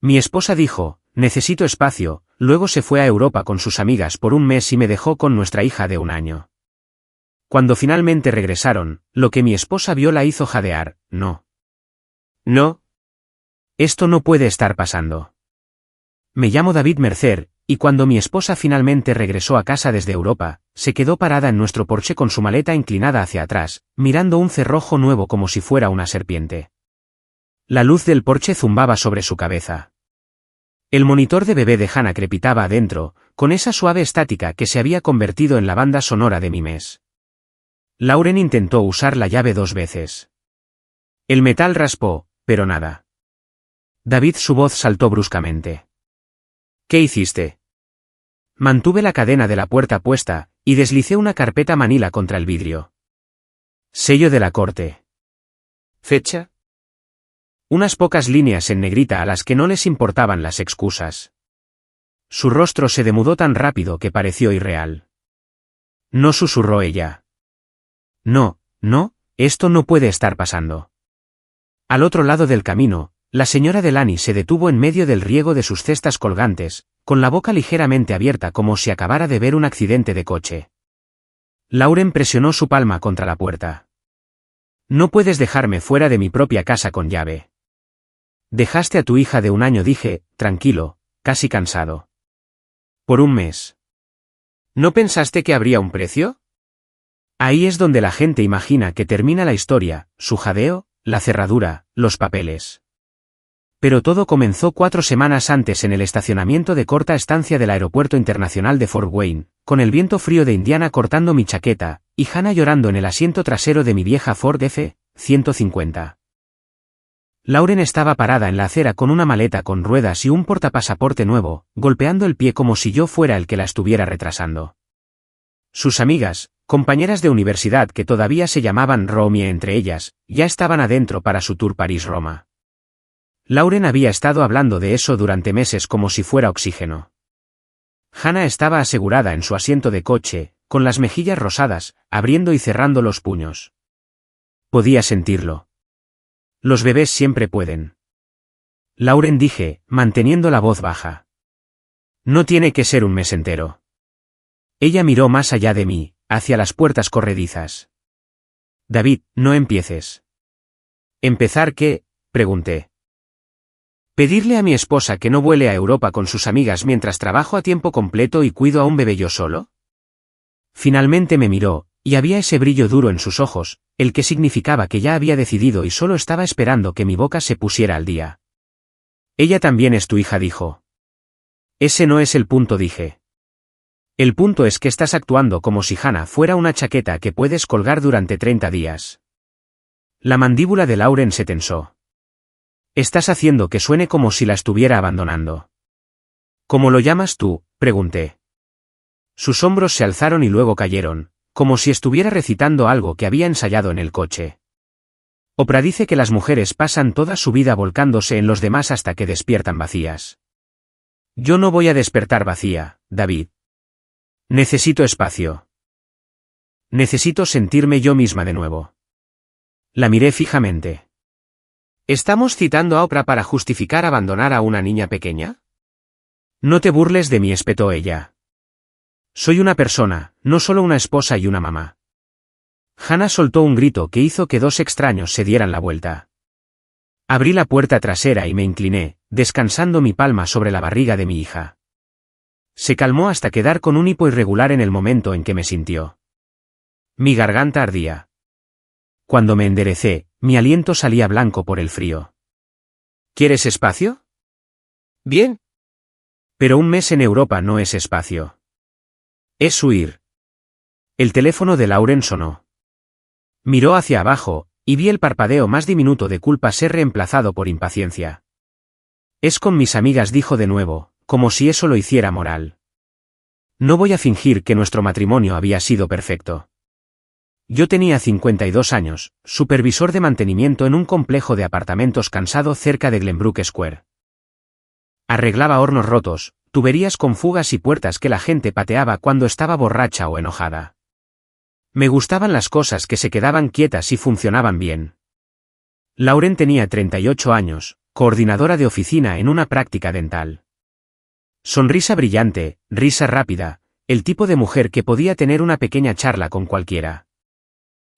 Mi esposa dijo, necesito espacio, luego se fue a Europa con sus amigas por un mes y me dejó con nuestra hija de 1 año. Cuando finalmente regresaron, lo que mi esposa vio la hizo jadear, no. No. Esto no puede estar pasando. Me llamo David Mercer, y cuando mi esposa finalmente regresó a casa desde Europa, se quedó parada en nuestro porche con su maleta inclinada hacia atrás, mirando un cerrojo nuevo como si fuera una serpiente. La luz del porche zumbaba sobre su cabeza. El monitor de bebé de Hannah crepitaba adentro, con esa suave estática que se había convertido en la banda sonora de mi mes. Lauren intentó usar la llave 2 veces. El metal raspó, pero nada. David, su voz saltó bruscamente. ¿Qué hiciste? Mantuve la cadena de la puerta puesta, y deslicé una carpeta manila contra el vidrio. Sello de la corte. ¿Fecha? Unas pocas líneas en negrita a las que no les importaban las excusas. Su rostro se demudó tan rápido que pareció irreal. No, susurró ella. No, esto no puede estar pasando. Al otro lado del camino, la señora Delany se detuvo en medio del riego de sus cestas colgantes, con la boca ligeramente abierta como si acabara de ver un accidente de coche. Lauren presionó su palma contra la puerta. No puedes dejarme fuera de mi propia casa con llave. Dejaste a tu hija de 1 año, dije, tranquilo, casi cansado. Por un mes. ¿No pensaste que habría un precio? Ahí es donde la gente imagina que termina la historia, su jadeo, la cerradura, los papeles. Pero todo comenzó 4 semanas antes en el estacionamiento de corta estancia del Aeropuerto Internacional de Fort Wayne, con el viento frío de Indiana cortando mi chaqueta, y Hannah llorando en el asiento trasero de mi vieja Ford F-150. Lauren estaba parada en la acera con una maleta con ruedas y un portapasaporte nuevo, golpeando el pie como si yo fuera el que la estuviera retrasando. Sus amigas, compañeras de universidad que todavía se llamaban Romy entre ellas, ya estaban adentro para su tour París-Roma. Lauren había estado hablando de eso durante meses como si fuera oxígeno. Hannah estaba asegurada en su asiento de coche, con las mejillas rosadas, abriendo y cerrando los puños. Podía sentirlo. Los bebés siempre pueden. Lauren, dije, manteniendo la voz baja. No tiene que ser un mes entero. Ella miró más allá de mí, hacia las puertas corredizas. David, no empieces. ¿Empezar qué? Pregunté. ¿Pedirle a mi esposa que no vuele a Europa con sus amigas mientras trabajo a tiempo completo y cuido a un bebé yo solo? Finalmente me miró, y había ese brillo duro en sus ojos, el que significaba que ya había decidido y solo estaba esperando que mi boca se pusiera al día. Ella también es tu hija, dijo. Ese no es el punto, dije. El punto es que estás actuando como si Hannah fuera una chaqueta que puedes colgar durante 30 días. La mandíbula de Lauren se tensó. Estás haciendo que suene como si la estuviera abandonando. ¿Cómo lo llamas tú?, pregunté. Sus hombros se alzaron y luego cayeron, como si estuviera recitando algo que había ensayado en el coche. Oprah dice que las mujeres pasan toda su vida volcándose en los demás hasta que despiertan vacías. Yo no voy a despertar vacía, David. Necesito espacio. Necesito sentirme yo misma de nuevo. La miré fijamente. ¿Estamos citando a Oprah para justificar abandonar a una niña pequeña? No te burles de mí, espetó ella. Soy una persona, no solo una esposa y una mamá. Hannah soltó un grito que hizo que 2 extraños se dieran la vuelta. Abrí la puerta trasera y me incliné, descansando mi palma sobre la barriga de mi hija. Se calmó hasta quedar con un hipo irregular en el momento en que me sintió. Mi garganta ardía. Cuando me enderecé, mi aliento salía blanco por el frío. ¿Quieres espacio? Bien. Pero un mes en Europa no es espacio. Es huir. El teléfono de Lauren sonó. Miró hacia abajo, y vi el parpadeo más diminuto de culpa ser reemplazado por impaciencia. Es con mis amigas, dijo de nuevo, como si eso lo hiciera moral. No voy a fingir que nuestro matrimonio había sido perfecto. Yo tenía 52 años, supervisor de mantenimiento en un complejo de apartamentos cansado cerca de Glenbrook Square. Arreglaba hornos rotos, tuberías con fugas y puertas que la gente pateaba cuando estaba borracha o enojada. Me gustaban las cosas que se quedaban quietas y funcionaban bien. Lauren tenía 38 años, coordinadora de oficina en una práctica dental. Sonrisa brillante, risa rápida, el tipo de mujer que podía tener una pequeña charla con cualquiera.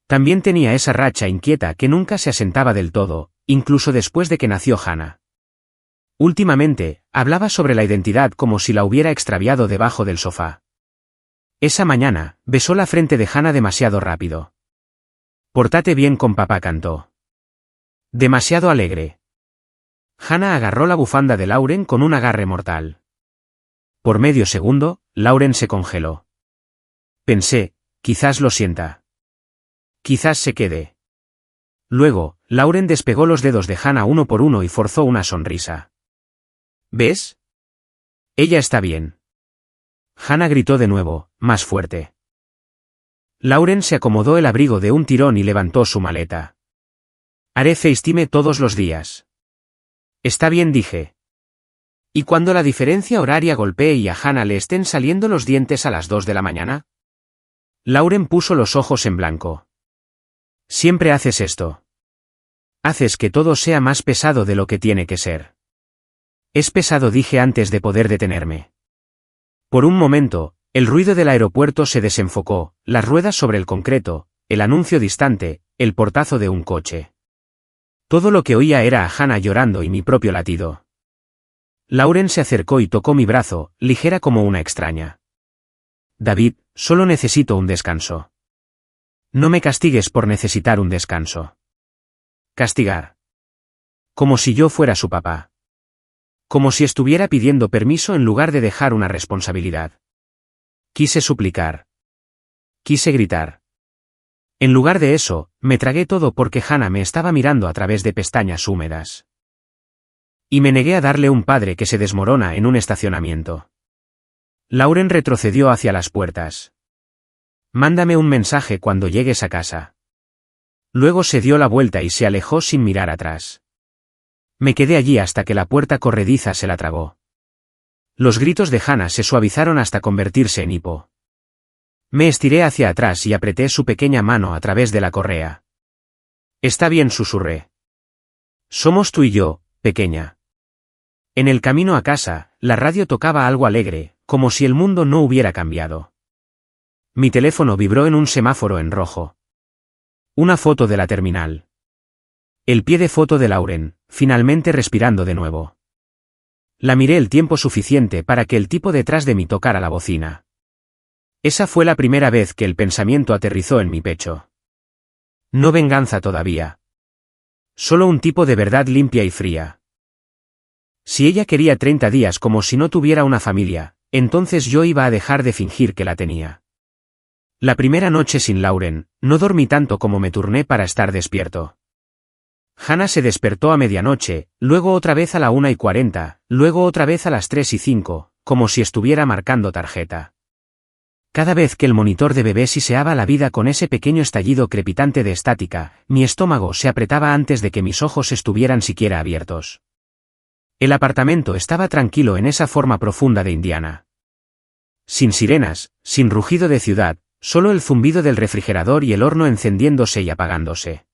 También tenía esa racha inquieta que nunca se asentaba del todo, incluso después de que nació Hannah. Últimamente, hablaba sobre la identidad como si la hubiera extraviado debajo del sofá. Esa mañana, besó la frente de Hannah demasiado rápido. «Pórtate bien con papá», cantó. Demasiado alegre. Hannah agarró la bufanda de Lauren con un agarre mortal. Por medio segundo, Lauren se congeló. Pensé, quizás lo sienta. Quizás se quede. Luego, Lauren despegó los dedos de Hannah uno por uno y forzó una sonrisa. ¿Ves? Ella está bien. Hannah gritó de nuevo, más fuerte. Lauren se acomodó el abrigo de un tirón y levantó su maleta. Haré FaceTime todos los días. Está bien, dije. ¿Y cuando la diferencia horaria golpee y a Hannah le estén saliendo los dientes a las 2 de la mañana? Lauren puso los ojos en blanco. Siempre haces esto. Haces que todo sea más pesado de lo que tiene que ser. Es pesado, dije antes de poder detenerme. Por un momento, el ruido del aeropuerto se desenfocó, las ruedas sobre el concreto, el anuncio distante, el portazo de un coche. Todo lo que oía era a Hannah llorando y mi propio latido. Lauren se acercó y tocó mi brazo, ligera como una extraña. David, solo necesito un descanso. No me castigues por necesitar un descanso. Castigar. Como si yo fuera su papá. Como si estuviera pidiendo permiso en lugar de dejar una responsabilidad. Quise suplicar. Quise gritar. En lugar de eso, me tragué todo porque Hannah me estaba mirando a través de pestañas húmedas. Y me negué a darle un padre que se desmorona en un estacionamiento. Lauren retrocedió hacia las puertas. Mándame un mensaje cuando llegues a casa. Luego se dio la vuelta y se alejó sin mirar atrás. Me quedé allí hasta que la puerta corrediza se la tragó. Los gritos de Hannah se suavizaron hasta convertirse en hipo. Me estiré hacia atrás y apreté su pequeña mano a través de la correa. Está bien, susurré. Somos tú y yo, pequeña. En el camino a casa, la radio tocaba algo alegre, como si el mundo no hubiera cambiado. Mi teléfono vibró en un semáforo en rojo. Una foto de la terminal. El pie de foto de Lauren, finalmente respirando de nuevo. La miré el tiempo suficiente para que el tipo detrás de mí tocara la bocina. Esa fue la primera vez que el pensamiento aterrizó en mi pecho. No venganza todavía. Solo un tipo de verdad limpia y fría. Si ella quería 30 días como si no tuviera una familia, entonces yo iba a dejar de fingir que la tenía. La primera noche sin Lauren, no dormí tanto como me turné para estar despierto. Hannah se despertó a medianoche, luego otra vez a la 1:40, luego otra vez a las 3:05, como si estuviera marcando tarjeta. Cada vez que el monitor de bebé siseaba la vida con ese pequeño estallido crepitante de estática, mi estómago se apretaba antes de que mis ojos estuvieran siquiera abiertos. El apartamento estaba tranquilo en esa forma profunda de Indiana. Sin sirenas, sin rugido de ciudad, solo el zumbido del refrigerador y el horno encendiéndose y apagándose.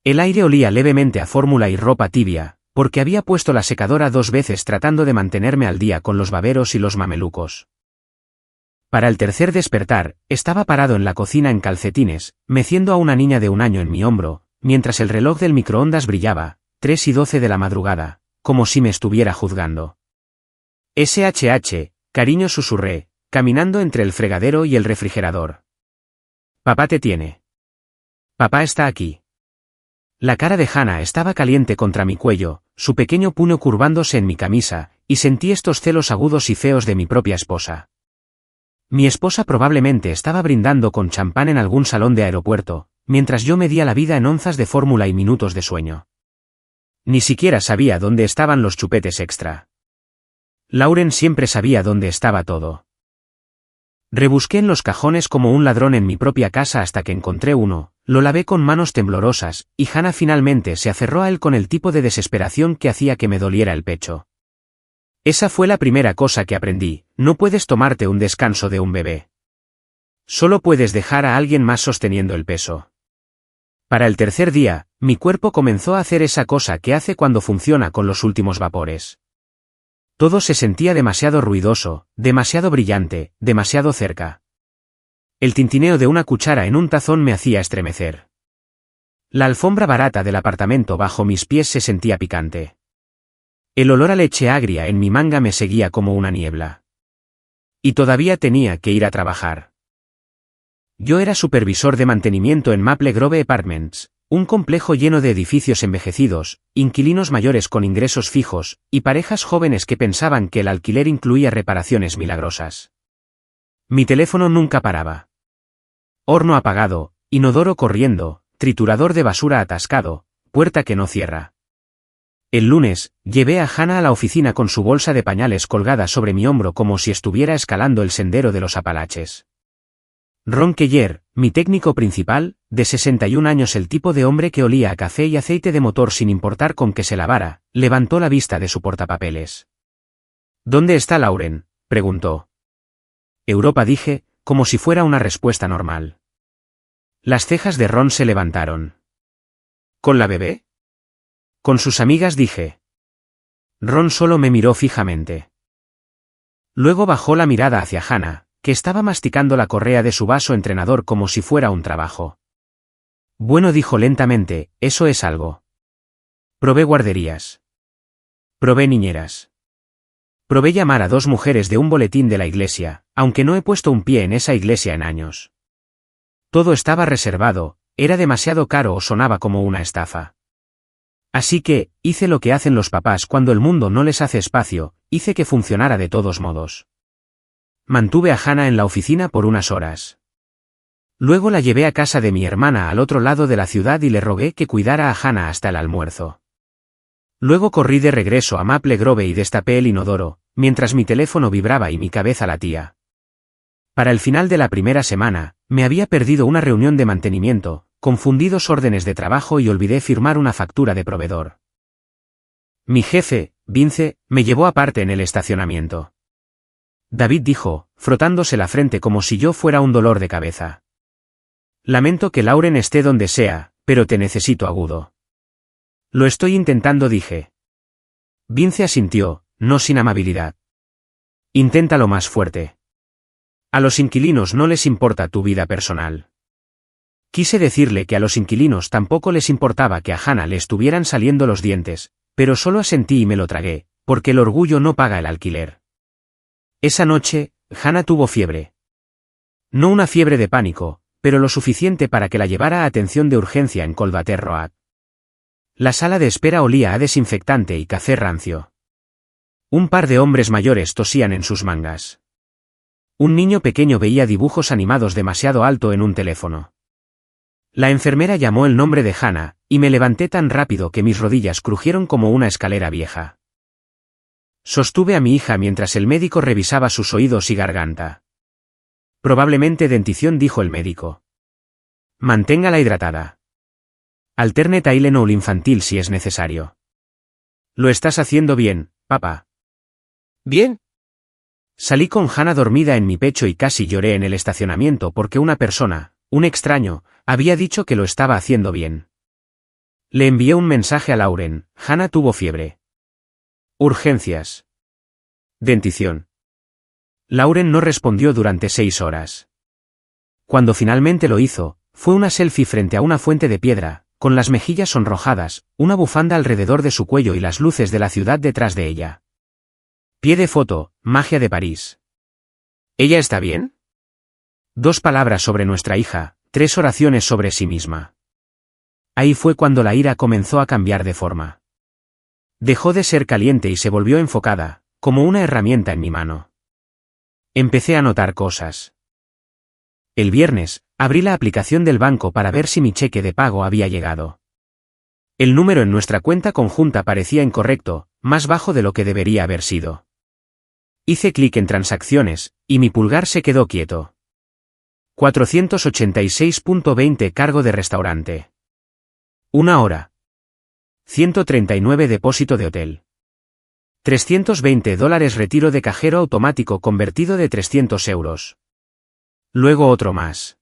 El aire olía levemente a fórmula y ropa tibia, porque había puesto la secadora 2 veces tratando de mantenerme al día con los baberos y los mamelucos. Para el tercer despertar, estaba parado en la cocina en calcetines, meciendo a una niña de 1 año en mi hombro, mientras el reloj del microondas brillaba, 3:12 de la madrugada, como si me estuviera juzgando. SHH, cariño, susurré, caminando entre el fregadero y el refrigerador. Papá te tiene. Papá está aquí. La cara de Hannah estaba caliente contra mi cuello, su pequeño puño curvándose en mi camisa, y sentí estos celos agudos y feos de mi propia esposa. Mi esposa probablemente estaba brindando con champán en algún salón de aeropuerto, mientras yo medía la vida en onzas de fórmula y minutos de sueño. Ni siquiera sabía dónde estaban los chupetes extra. Lauren siempre sabía dónde estaba todo. Rebusqué en los cajones como un ladrón en mi propia casa hasta que encontré uno, lo lavé con manos temblorosas, y Hannah finalmente se aferró a él con el tipo de desesperación que hacía que me doliera el pecho. Esa fue la primera cosa que aprendí: no puedes tomarte un descanso de un bebé. Solo puedes dejar a alguien más sosteniendo el peso. Para el tercer día, mi cuerpo comenzó a hacer esa cosa que hace cuando funciona con los últimos vapores. Todo se sentía demasiado ruidoso, demasiado brillante, demasiado cerca. El tintineo de una cuchara en un tazón me hacía estremecer. La alfombra barata del apartamento bajo mis pies se sentía picante. El olor a leche agria en mi manga me seguía como una niebla. Y todavía tenía que ir a trabajar. Yo era supervisor de mantenimiento en Maple Grove Apartments, un complejo lleno de edificios envejecidos, inquilinos mayores con ingresos fijos, y parejas jóvenes que pensaban que el alquiler incluía reparaciones milagrosas. Mi teléfono nunca paraba. Horno apagado, inodoro corriendo, triturador de basura atascado, puerta que no cierra. El lunes, llevé a Hannah a la oficina con su bolsa de pañales colgada sobre mi hombro como si estuviera escalando el sendero de los Apalaches. Ron Keller, mi técnico principal, de 61 años, el tipo de hombre que olía a café y aceite de motor sin importar con que se lavara, levantó la vista de su portapapeles. ¿Dónde está Lauren?, preguntó. Europa, dije, como si fuera una respuesta normal. Las cejas de Ron se levantaron. ¿Con la bebé? Con sus amigas, dije. Ron solo me miró fijamente. Luego bajó la mirada hacia Hannah, que estaba masticando la correa de su vaso entrenador como si fuera un trabajo. Bueno, dijo lentamente, eso es algo. Probé guarderías. Probé niñeras. Probé llamar a 2 mujeres de un boletín de la iglesia, aunque no he puesto un pie en esa iglesia en años. Todo estaba reservado, era demasiado caro o sonaba como una estafa. Así que, hice lo que hacen los papás cuando el mundo no les hace espacio, hice que funcionara de todos modos. Mantuve a Hannah en la oficina por unas horas. Luego la llevé a casa de mi hermana al otro lado de la ciudad y le rogué que cuidara a Hannah hasta el almuerzo. Luego corrí de regreso a Maple Grove y destapé el inodoro, mientras mi teléfono vibraba y mi cabeza latía. Para el final de la primera semana, me había perdido una reunión de mantenimiento, confundí 2 órdenes de trabajo y olvidé firmar una factura de proveedor. Mi jefe, Vince, me llevó aparte en el estacionamiento. David dijo, frotándose la frente como si yo fuera un dolor de cabeza. Lamento que Lauren esté donde sea, pero te necesito agudo. Lo estoy intentando, dije. Vince asintió, no sin amabilidad. Inténtalo más fuerte. A los inquilinos no les importa tu vida personal. Quise decirle que a los inquilinos tampoco les importaba que a Hannah le estuvieran saliendo los dientes, pero solo asentí y me lo tragué, porque el orgullo no paga el alquiler. Esa noche, Hannah tuvo fiebre. No una fiebre de pánico, pero lo suficiente para que la llevara a atención de urgencia en Coldwater Road. La sala de espera olía a desinfectante y café rancio. Un par de hombres mayores tosían en sus mangas. Un niño pequeño veía dibujos animados demasiado alto en un teléfono. La enfermera llamó el nombre de Hannah, y me levanté tan rápido que mis rodillas crujieron como una escalera vieja. Sostuve a mi hija mientras el médico revisaba sus oídos y garganta. Probablemente dentición, dijo el médico. Manténgala hidratada. Alterne Tylenol infantil si es necesario. Lo estás haciendo bien, papá. ¿Bien? Salí con Hannah dormida en mi pecho y casi lloré en el estacionamiento porque una persona, un extraño, había dicho que lo estaba haciendo bien. Le envié un mensaje a Lauren, Hannah tuvo fiebre. Urgencias. Dentición. Lauren no respondió durante 6 horas. Cuando finalmente lo hizo, fue una selfie frente a una fuente de piedra, con las mejillas sonrojadas, una bufanda alrededor de su cuello y las luces de la ciudad detrás de ella. Pie de foto, magia de París. ¿Ella está bien? 2 palabras sobre nuestra hija, 3 oraciones sobre sí misma. Ahí fue cuando la ira comenzó a cambiar de forma. Dejó de ser caliente y se volvió enfocada, como una herramienta en mi mano. Empecé a notar cosas. El viernes, abrí la aplicación del banco para ver si mi cheque de pago había llegado. El número en nuestra cuenta conjunta parecía incorrecto, más bajo de lo que debería haber sido. Hice clic en transacciones, y mi pulgar se quedó quieto. 486.20 cargo de restaurante. 1 hora. 139 depósito de hotel. $320 retiro de cajero automático convertido de 300 euros. Luego otro más.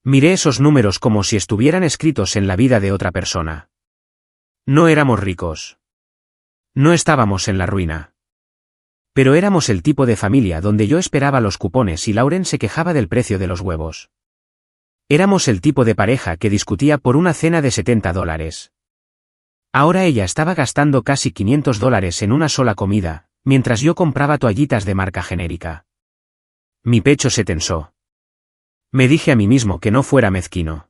Miré esos números como si estuvieran escritos en la vida de otra persona. No éramos ricos. No estábamos en la ruina. Pero éramos el tipo de familia donde yo esperaba los cupones y Lauren se quejaba del precio de los huevos. Éramos el tipo de pareja que discutía por una cena de $70. Ahora ella estaba gastando casi $500 en una sola comida, mientras yo compraba toallitas de marca genérica. Mi pecho se tensó. Me dije a mí mismo que no fuera mezquino.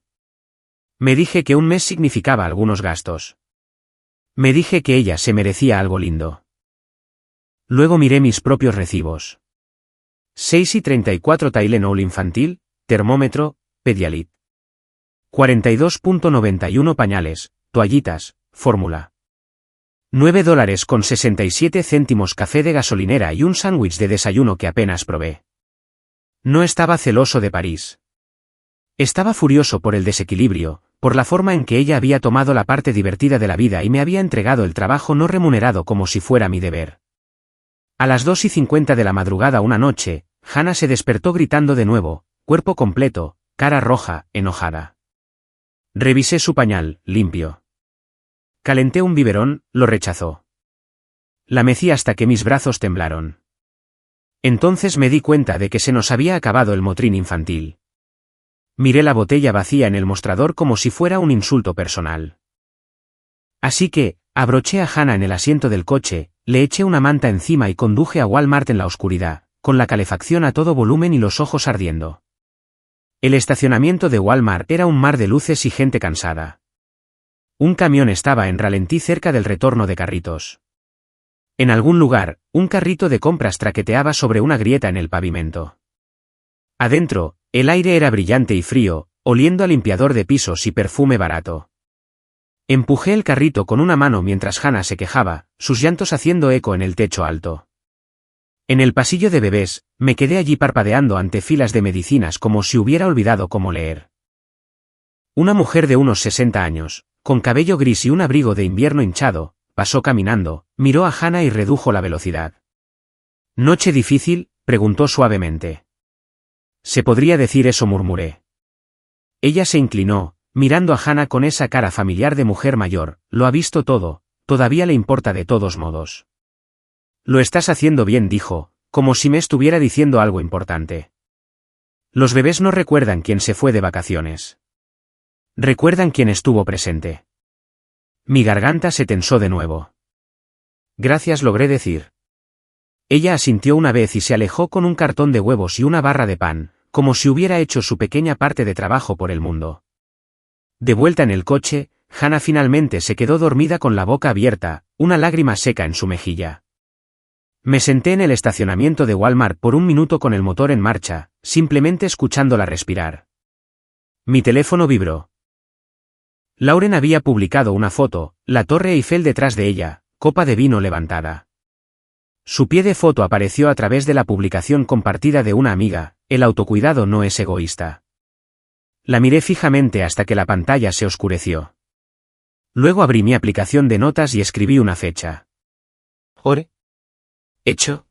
Me dije que un mes significaba algunos gastos. Me dije que ella se merecía algo lindo. Luego miré mis propios recibos. 6,34 Tylenol infantil, termómetro, Pedialit. 42,91 pañales, toallitas, fórmula. $9,67 café de gasolinera y un sándwich de desayuno que apenas probé. No estaba celoso de París. Estaba furioso por el desequilibrio, por la forma en que ella había tomado la parte divertida de la vida y me había entregado el trabajo no remunerado como si fuera mi deber. A las 2:50 de la madrugada una noche, Hannah se despertó gritando de nuevo, cuerpo completo, cara roja, enojada. Revisé su pañal, limpio. Calenté un biberón, lo rechazó. La mecí hasta que mis brazos temblaron. Entonces me di cuenta de que se nos había acabado el motrín infantil. Miré la botella vacía en el mostrador como si fuera un insulto personal. Así que, abroché a Hannah en el asiento del coche, le eché una manta encima y conduje a Walmart en la oscuridad, con la calefacción a todo volumen y los ojos ardiendo. El estacionamiento de Walmart era un mar de luces y gente cansada. Un camión estaba en ralentí cerca del retorno de carritos. En algún lugar, un carrito de compras traqueteaba sobre una grieta en el pavimento. Adentro, el aire era brillante y frío, oliendo a limpiador de pisos y perfume barato. Empujé el carrito con una mano mientras Hannah se quejaba, sus llantos haciendo eco en el techo alto. En el pasillo de bebés, me quedé allí parpadeando ante filas de medicinas como si hubiera olvidado cómo leer. Una mujer de unos 60 años, con cabello gris y un abrigo de invierno hinchado, pasó caminando, miró a Hannah y redujo la velocidad. ¿Noche difícil?, preguntó suavemente. Se podría decir eso, murmuré. Ella se inclinó, mirando a Hannah con esa cara familiar de mujer mayor, lo ha visto todo, todavía le importa de todos modos. Lo estás haciendo bien, dijo, como si me estuviera diciendo algo importante. Los bebés no recuerdan quién se fue de vacaciones. Recuerdan quién estuvo presente. Mi garganta se tensó de nuevo. Gracias, logré decir. Ella asintió una vez y se alejó con un cartón de huevos y una barra de pan, como si hubiera hecho su pequeña parte de trabajo por el mundo. De vuelta en el coche, Hannah finalmente se quedó dormida con la boca abierta, una lágrima seca en su mejilla. Me senté en el estacionamiento de Walmart por un minuto con el motor en marcha, simplemente escuchándola respirar. Mi teléfono vibró. Lauren había publicado una foto, la Torre Eiffel detrás de ella, copa de vino levantada. Su pie de foto apareció a través de la publicación compartida de una amiga, el autocuidado no es egoísta. La miré fijamente hasta que la pantalla se oscureció. Luego abrí mi aplicación de notas y escribí una fecha. ¿Ore? ¿Hecho?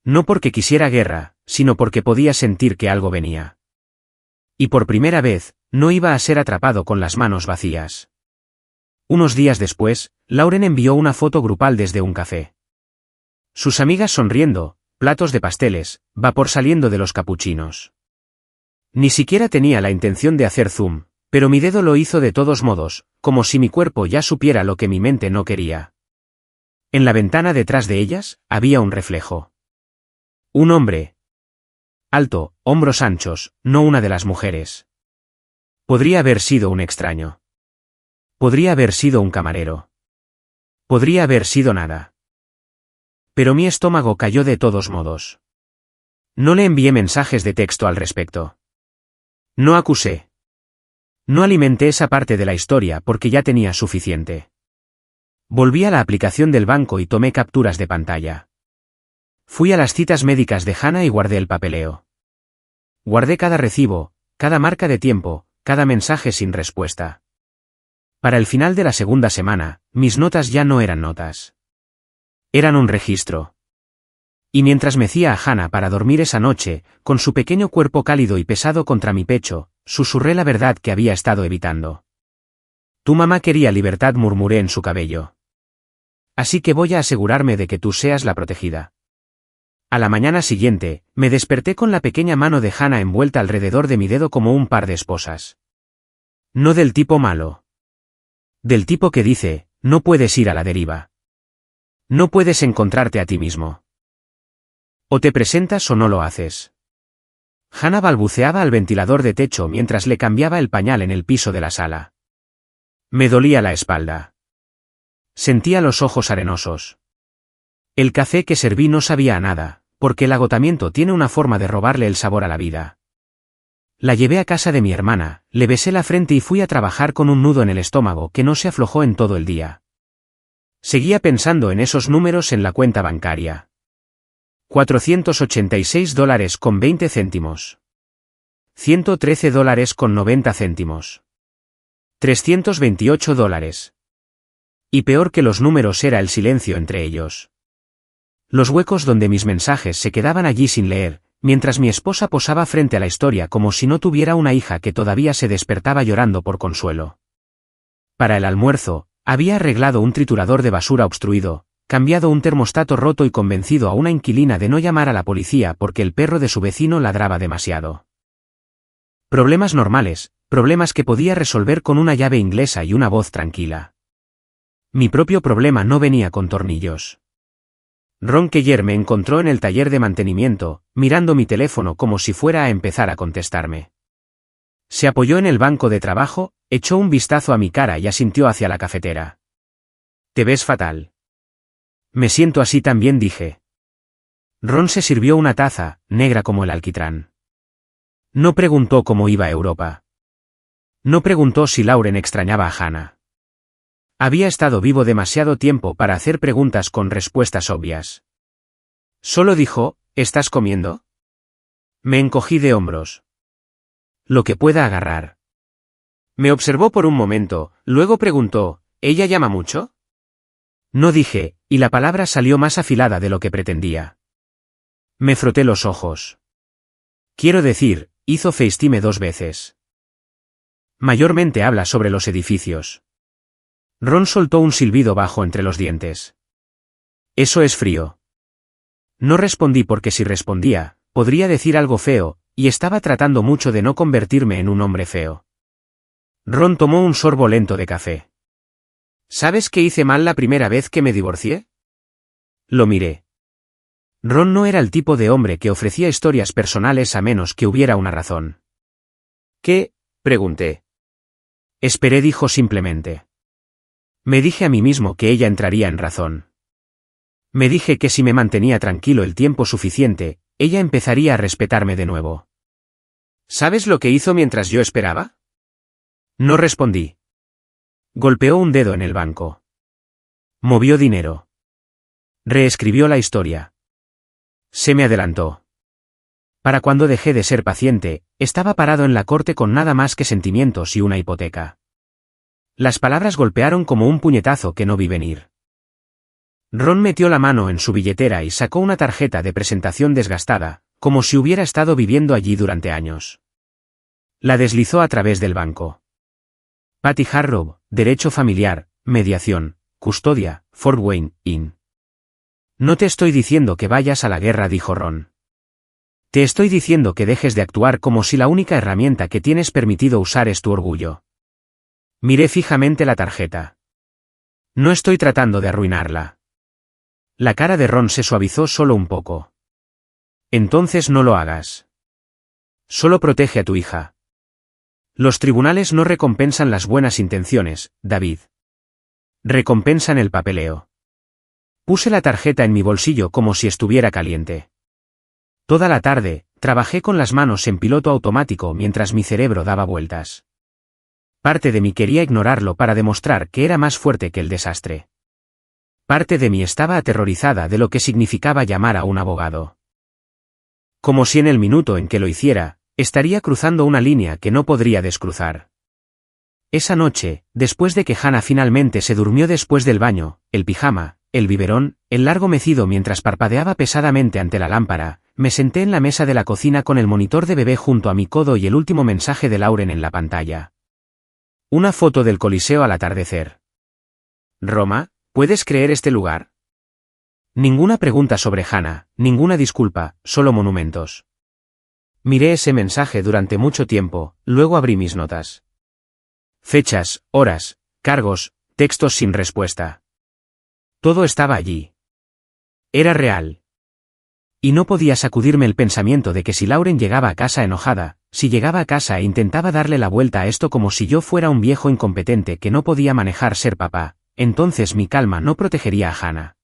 No porque quisiera guerra, sino porque podía sentir que algo venía. Y por primera vez, no iba a ser atrapado con las manos vacías. Unos días después, Lauren envió una foto grupal desde un café. Sus amigas sonriendo, platos de pasteles, vapor saliendo de los capuchinos. Ni siquiera tenía la intención de hacer zoom, pero mi dedo lo hizo de todos modos, como si mi cuerpo ya supiera lo que mi mente no quería. En la ventana detrás de ellas, había un reflejo. Un hombre. Alto, hombros anchos, no una de las mujeres. Podría haber sido un extraño. Podría haber sido un camarero. Podría haber sido nada. Pero mi estómago cayó de todos modos. No le envié mensajes de texto al respecto. No acusé. No alimenté esa parte de la historia porque ya tenía suficiente. Volví a la aplicación del banco y tomé capturas de pantalla. Fui a las citas médicas de Hannah y guardé el papeleo. Guardé cada recibo, cada marca de tiempo, cada mensaje sin respuesta. Para el final de la segunda semana, mis notas ya no eran notas. Eran un registro. Y mientras mecía a Hannah para dormir esa noche, con su pequeño cuerpo cálido y pesado contra mi pecho, susurré la verdad que había estado evitando. Tu mamá quería libertad, murmuré en su cabello. Así que voy a asegurarme de que tú seas la protegida. A la mañana siguiente, me desperté con la pequeña mano de Hannah envuelta alrededor de mi dedo como un par de esposas. No del tipo malo. Del tipo que dice, no puedes ir a la deriva. No puedes encontrarte a ti mismo. O te presentas o no lo haces. Hannah balbuceaba al ventilador de techo mientras le cambiaba el pañal en el piso de la sala. Me dolía la espalda. Sentía los ojos arenosos. El café que serví no sabía a nada, porque el agotamiento tiene una forma de robarle el sabor a la vida. La llevé a casa de mi hermana, le besé la frente y fui a trabajar con un nudo en el estómago que no se aflojó en todo el día. Seguía pensando en esos números en la cuenta bancaria. $486.20. $113.90. $328. Y peor que los números era el silencio entre ellos. Los huecos donde mis mensajes se quedaban allí sin leer, mientras mi esposa posaba frente a la historia como si no tuviera una hija que todavía se despertaba llorando por consuelo. Para el almuerzo, había arreglado un triturador de basura obstruido, cambiado un termostato roto y convencido a una inquilina de no llamar a la policía porque el perro de su vecino ladraba demasiado. Problemas normales, problemas que podía resolver con una llave inglesa y una voz tranquila. Mi propio problema no venía con tornillos. Ron Keller me encontró en el taller de mantenimiento, mirando mi teléfono como si fuera a empezar a contestarme. Se apoyó en el banco de trabajo, echó un vistazo a mi cara y asintió hacia la cafetera. Te ves fatal. Me siento así también, dije. Ron se sirvió una taza, negra como el alquitrán. No preguntó cómo iba a Europa. No preguntó si Lauren extrañaba a Hannah. Había estado vivo demasiado tiempo para hacer preguntas con respuestas obvias. Solo dijo, ¿estás comiendo? Me encogí de hombros. Lo que pueda agarrar. Me observó por un momento, luego preguntó, ¿ella llama mucho? No dije, y la palabra salió más afilada de lo que pretendía. Me froté los ojos. Quiero decir, hizo FaceTime 2 veces. Mayormente habla sobre los edificios. Ron soltó un silbido bajo entre los dientes. Eso es frío. No respondí porque si respondía, podría decir algo feo, y estaba tratando mucho de no convertirme en un hombre feo. Ron tomó un sorbo lento de café. ¿Sabes qué hice mal la primera vez que me divorcié? Lo miré. Ron no era el tipo de hombre que ofrecía historias personales a menos que hubiera una razón. ¿Qué? Pregunté. Esperé, dijo simplemente. Me dije a mí mismo que ella entraría en razón. Me dije que si me mantenía tranquilo el tiempo suficiente, ella empezaría a respetarme de nuevo. ¿Sabes lo que hizo mientras yo esperaba? No respondí. Golpeó un dedo en el banco. Movió dinero. Reescribió la historia. Se me adelantó. Para cuando dejé de ser paciente, estaba parado en la corte con nada más que sentimientos y una hipoteca. Las palabras golpearon como un puñetazo que no vi venir. Ron metió la mano en su billetera y sacó una tarjeta de presentación desgastada, como si hubiera estado viviendo allí durante años. La deslizó a través del banco. Patty Harrow, Derecho Familiar, Mediación, Custodia, Fort Wayne, Inn. No te estoy diciendo que vayas a la guerra, dijo Ron. Te estoy diciendo que dejes de actuar como si la única herramienta que tienes permitido usar es tu orgullo. Miré fijamente la tarjeta. No estoy tratando de arruinarla. La cara de Ron se suavizó solo un poco. Entonces no lo hagas. Solo protege a tu hija. Los tribunales no recompensan las buenas intenciones, David. Recompensan el papeleo. Puse la tarjeta en mi bolsillo como si estuviera caliente. Toda la tarde, trabajé con las manos en piloto automático mientras mi cerebro daba vueltas. Parte de mí quería ignorarlo para demostrar que era más fuerte que el desastre. Parte de mí estaba aterrorizada de lo que significaba llamar a un abogado. Como si en el minuto en que lo hiciera, estaría cruzando una línea que no podría descruzar. Esa noche, después de que Hannah finalmente se durmió después del baño, el pijama, el biberón, el largo mecido mientras parpadeaba pesadamente ante la lámpara, Me senté en la mesa de la cocina con el monitor de bebé junto a mi codo y el último mensaje de Lauren en la pantalla. Una foto del Coliseo al atardecer. Roma, ¿puedes creer este lugar? Ninguna pregunta sobre Hannah, ninguna disculpa, solo monumentos. Miré ese mensaje durante mucho tiempo, luego abrí mis notas. Fechas, horas, cargos, textos sin respuesta. Todo estaba allí. Era real. Y no podía sacudirme el pensamiento de que si Lauren llegaba a casa enojada, si llegaba a casa e intentaba darle la vuelta a esto como si yo fuera un viejo incompetente que no podía manejar ser papá, entonces mi calma no protegería a Hannah.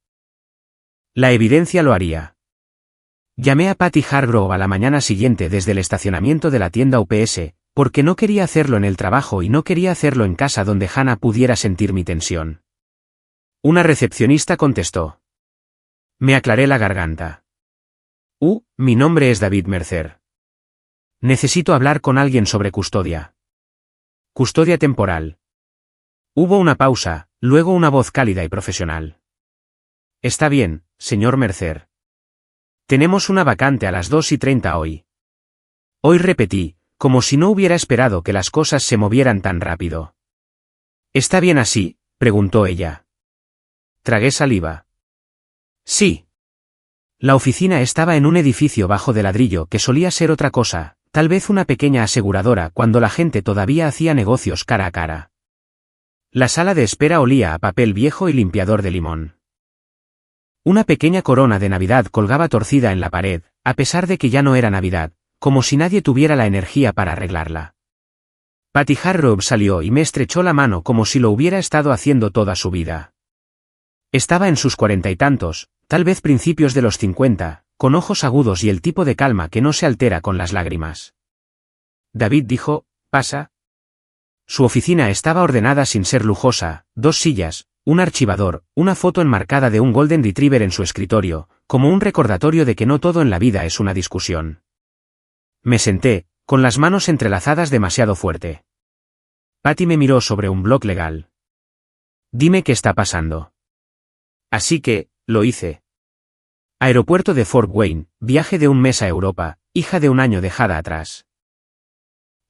La evidencia lo haría. Llamé a Patty Hargrove a la mañana siguiente desde el estacionamiento de la tienda UPS, porque no quería hacerlo en el trabajo y no quería hacerlo en casa donde Hannah pudiera sentir mi tensión. Una recepcionista contestó. Me aclaré la garganta. Mi nombre es David Mercer. Necesito hablar con alguien sobre custodia. Custodia temporal. Hubo una pausa, luego una voz cálida y profesional. Está bien, señor Mercer. Tenemos una vacante a las 2:30 hoy. Hoy repetí, como si no hubiera esperado que las cosas se movieran tan rápido. ¿Está bien así?, preguntó ella. Tragué saliva. Sí. La oficina estaba en un edificio bajo de ladrillo que solía ser otra cosa, tal vez una pequeña aseguradora cuando la gente todavía hacía negocios cara a cara. La sala de espera olía a papel viejo y limpiador de limón. Una pequeña corona de Navidad colgaba torcida en la pared, a pesar de que ya no era Navidad, como si nadie tuviera la energía para arreglarla. Patty Hargrove salió y me estrechó la mano como si lo hubiera estado haciendo toda su vida. Estaba en sus 40 y tantos, tal vez principios de los 50, con ojos agudos y el tipo de calma que no se altera con las lágrimas. David dijo, «Pasa». Su oficina estaba ordenada sin ser lujosa, 2 sillas, un archivador, una foto enmarcada de un Golden Retriever en su escritorio, como un recordatorio de que no todo en la vida es una discusión. Me senté, con las manos entrelazadas demasiado fuerte. Patty me miró sobre un blog legal. Dime qué está pasando. Así que, lo hice. Aeropuerto de Fort Wayne, viaje de un mes a Europa, hija de un año dejada atrás.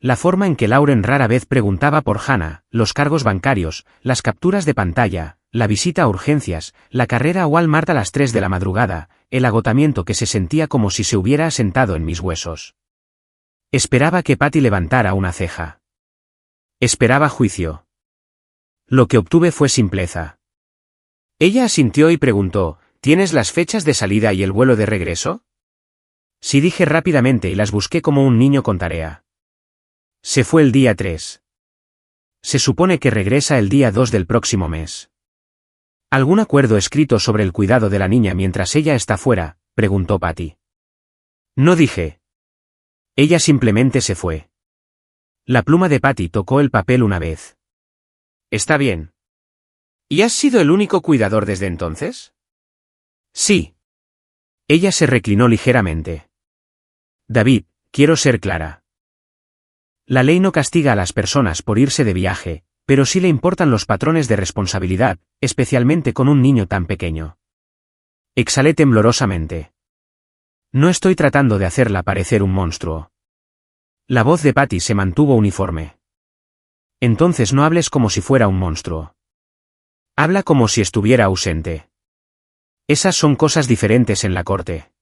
La forma en que Lauren rara vez preguntaba por Hannah, los cargos bancarios, las capturas de pantalla, la visita a urgencias, la carrera a Walmart a las 3 de la madrugada, el agotamiento que se sentía como si se hubiera asentado en mis huesos. Esperaba que Patty levantara una ceja. Esperaba juicio. Lo que obtuve fue simpleza. Ella asintió y preguntó, ¿tienes las fechas de salida y el vuelo de regreso? Sí, dije rápidamente y las busqué como un niño con tarea. Se fue el día 3. Se supone que regresa el día 2 del próximo mes. ¿Algún acuerdo escrito sobre el cuidado de la niña mientras ella está fuera?, preguntó Patty. No dije. Ella simplemente se fue. La pluma de Patty tocó el papel una vez. Está bien. ¿Y has sido el único cuidador desde entonces? Sí. Ella se reclinó ligeramente. David, quiero ser clara. La ley no castiga a las personas por irse de viaje, pero sí le importan los patrones de responsabilidad, especialmente con un niño tan pequeño. Exhalé temblorosamente. No estoy tratando de hacerla parecer un monstruo. La voz de Patty se mantuvo uniforme. Entonces no hables como si fuera un monstruo. Habla como si estuviera ausente. Esas son cosas diferentes en la corte.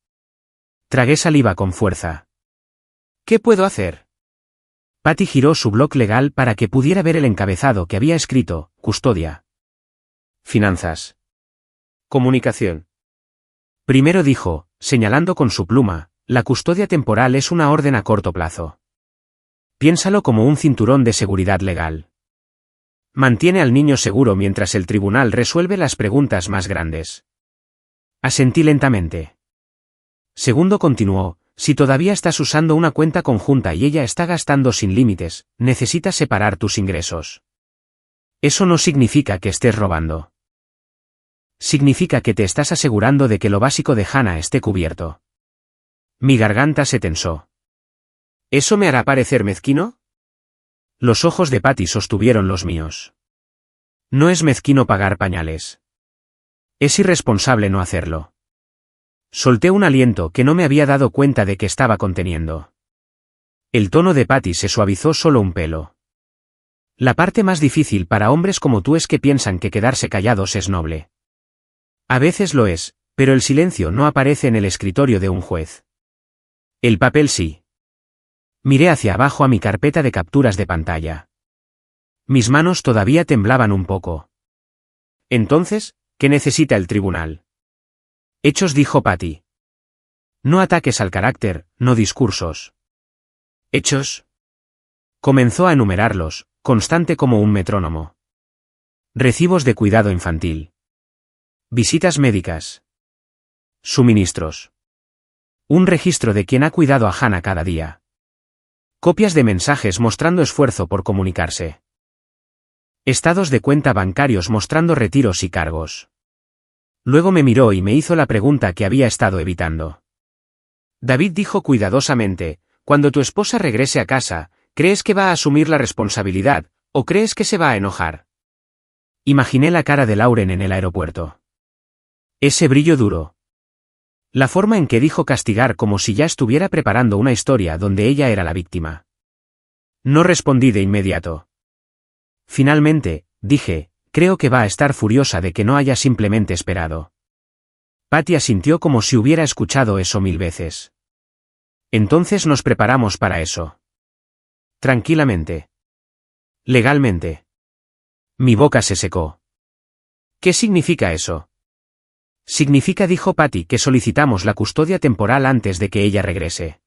Tragué saliva con fuerza. ¿Qué puedo hacer? Patty giró su blog legal para que pudiera ver el encabezado que había escrito, custodia. Finanzas. Comunicación. Primero dijo, señalando con su pluma, la custodia temporal es una orden a corto plazo. Piénsalo como un cinturón de seguridad legal. Mantiene al niño seguro mientras el tribunal resuelve las preguntas más grandes. Asentí lentamente. Segundo continuó, si todavía estás usando una cuenta conjunta y ella está gastando sin límites, necesitas separar tus ingresos. Eso no significa que estés robando. Significa que te estás asegurando de que lo básico de Hannah esté cubierto. Mi garganta se tensó. ¿Eso me hará parecer mezquino? Los ojos de Patty sostuvieron los míos. No es mezquino pagar pañales. Es irresponsable no hacerlo. Solté un aliento que no me había dado cuenta de que estaba conteniendo. El tono de Patty se suavizó solo un pelo. La parte más difícil para hombres como tú es que piensan que quedarse callados es noble. A veces lo es, pero el silencio no aparece en el escritorio de un juez. El papel sí. Miré hacia abajo a mi carpeta de capturas de pantalla. Mis manos todavía temblaban un poco. Entonces, ¿qué necesita el tribunal? Hechos, dijo Patty. No ataques al carácter, no discursos. ¿Hechos? Comenzó a enumerarlos, constante como un metrónomo. Recibos de cuidado infantil. Visitas médicas. Suministros. Un registro de quien ha cuidado a Hannah cada día. Copias de mensajes mostrando esfuerzo por comunicarse. Estados de cuenta bancarios mostrando retiros y cargos. Luego me miró y me hizo la pregunta que había estado evitando. David dijo cuidadosamente, cuando tu esposa regrese a casa, ¿crees que va a asumir la responsabilidad, o crees que se va a enojar? Imaginé la cara de Lauren en el aeropuerto. Ese brillo duro. La forma en que dijo castigar como si ya estuviera preparando una historia donde ella era la víctima. No respondí de inmediato. Finalmente, dije, creo que va a estar furiosa de que no haya simplemente esperado. Patty asintió como si hubiera escuchado eso 1000 veces. Entonces nos preparamos para eso. Tranquilamente. Legalmente. Mi boca se secó. ¿Qué significa eso? Significa, dijo Patty, que solicitamos la custodia temporal antes de que ella regrese.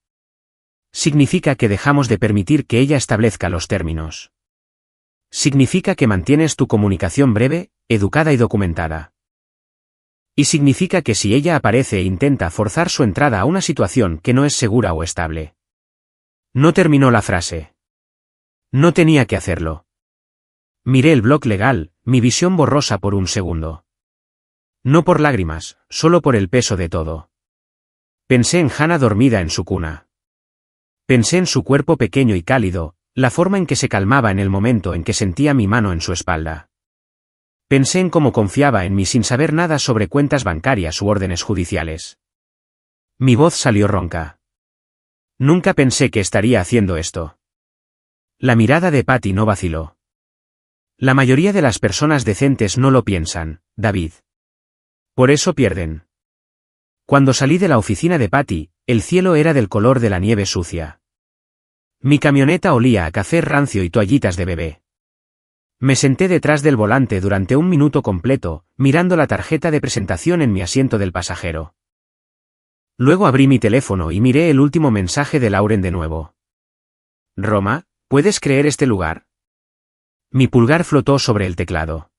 Significa que dejamos de permitir que ella establezca los términos. Significa que mantienes tu comunicación breve, educada y documentada. Y significa que si ella aparece e intenta forzar su entrada a una situación que no es segura o estable. No terminó la frase. No tenía que hacerlo. Miré el blog legal, mi visión borrosa por un segundo. No por lágrimas, solo por el peso de todo. Pensé en Hannah dormida en su cuna. Pensé en su cuerpo pequeño y cálido, la forma en que se calmaba en el momento en que sentía mi mano en su espalda. Pensé en cómo confiaba en mí sin saber nada sobre cuentas bancarias u órdenes judiciales. Mi voz salió ronca. Nunca pensé que estaría haciendo esto. La mirada de Patty no vaciló. La mayoría de las personas decentes no lo piensan, David. Por eso pierden. Cuando salí de la oficina de Patty, el cielo era del color de la nieve sucia. Mi camioneta olía a café rancio y toallitas de bebé. Me senté detrás del volante durante un minuto completo, mirando la tarjeta de presentación en mi asiento del pasajero. Luego abrí mi teléfono y miré el último mensaje de Lauren de nuevo. Roma, ¿puedes creer este lugar? Mi pulgar flotó sobre el teclado.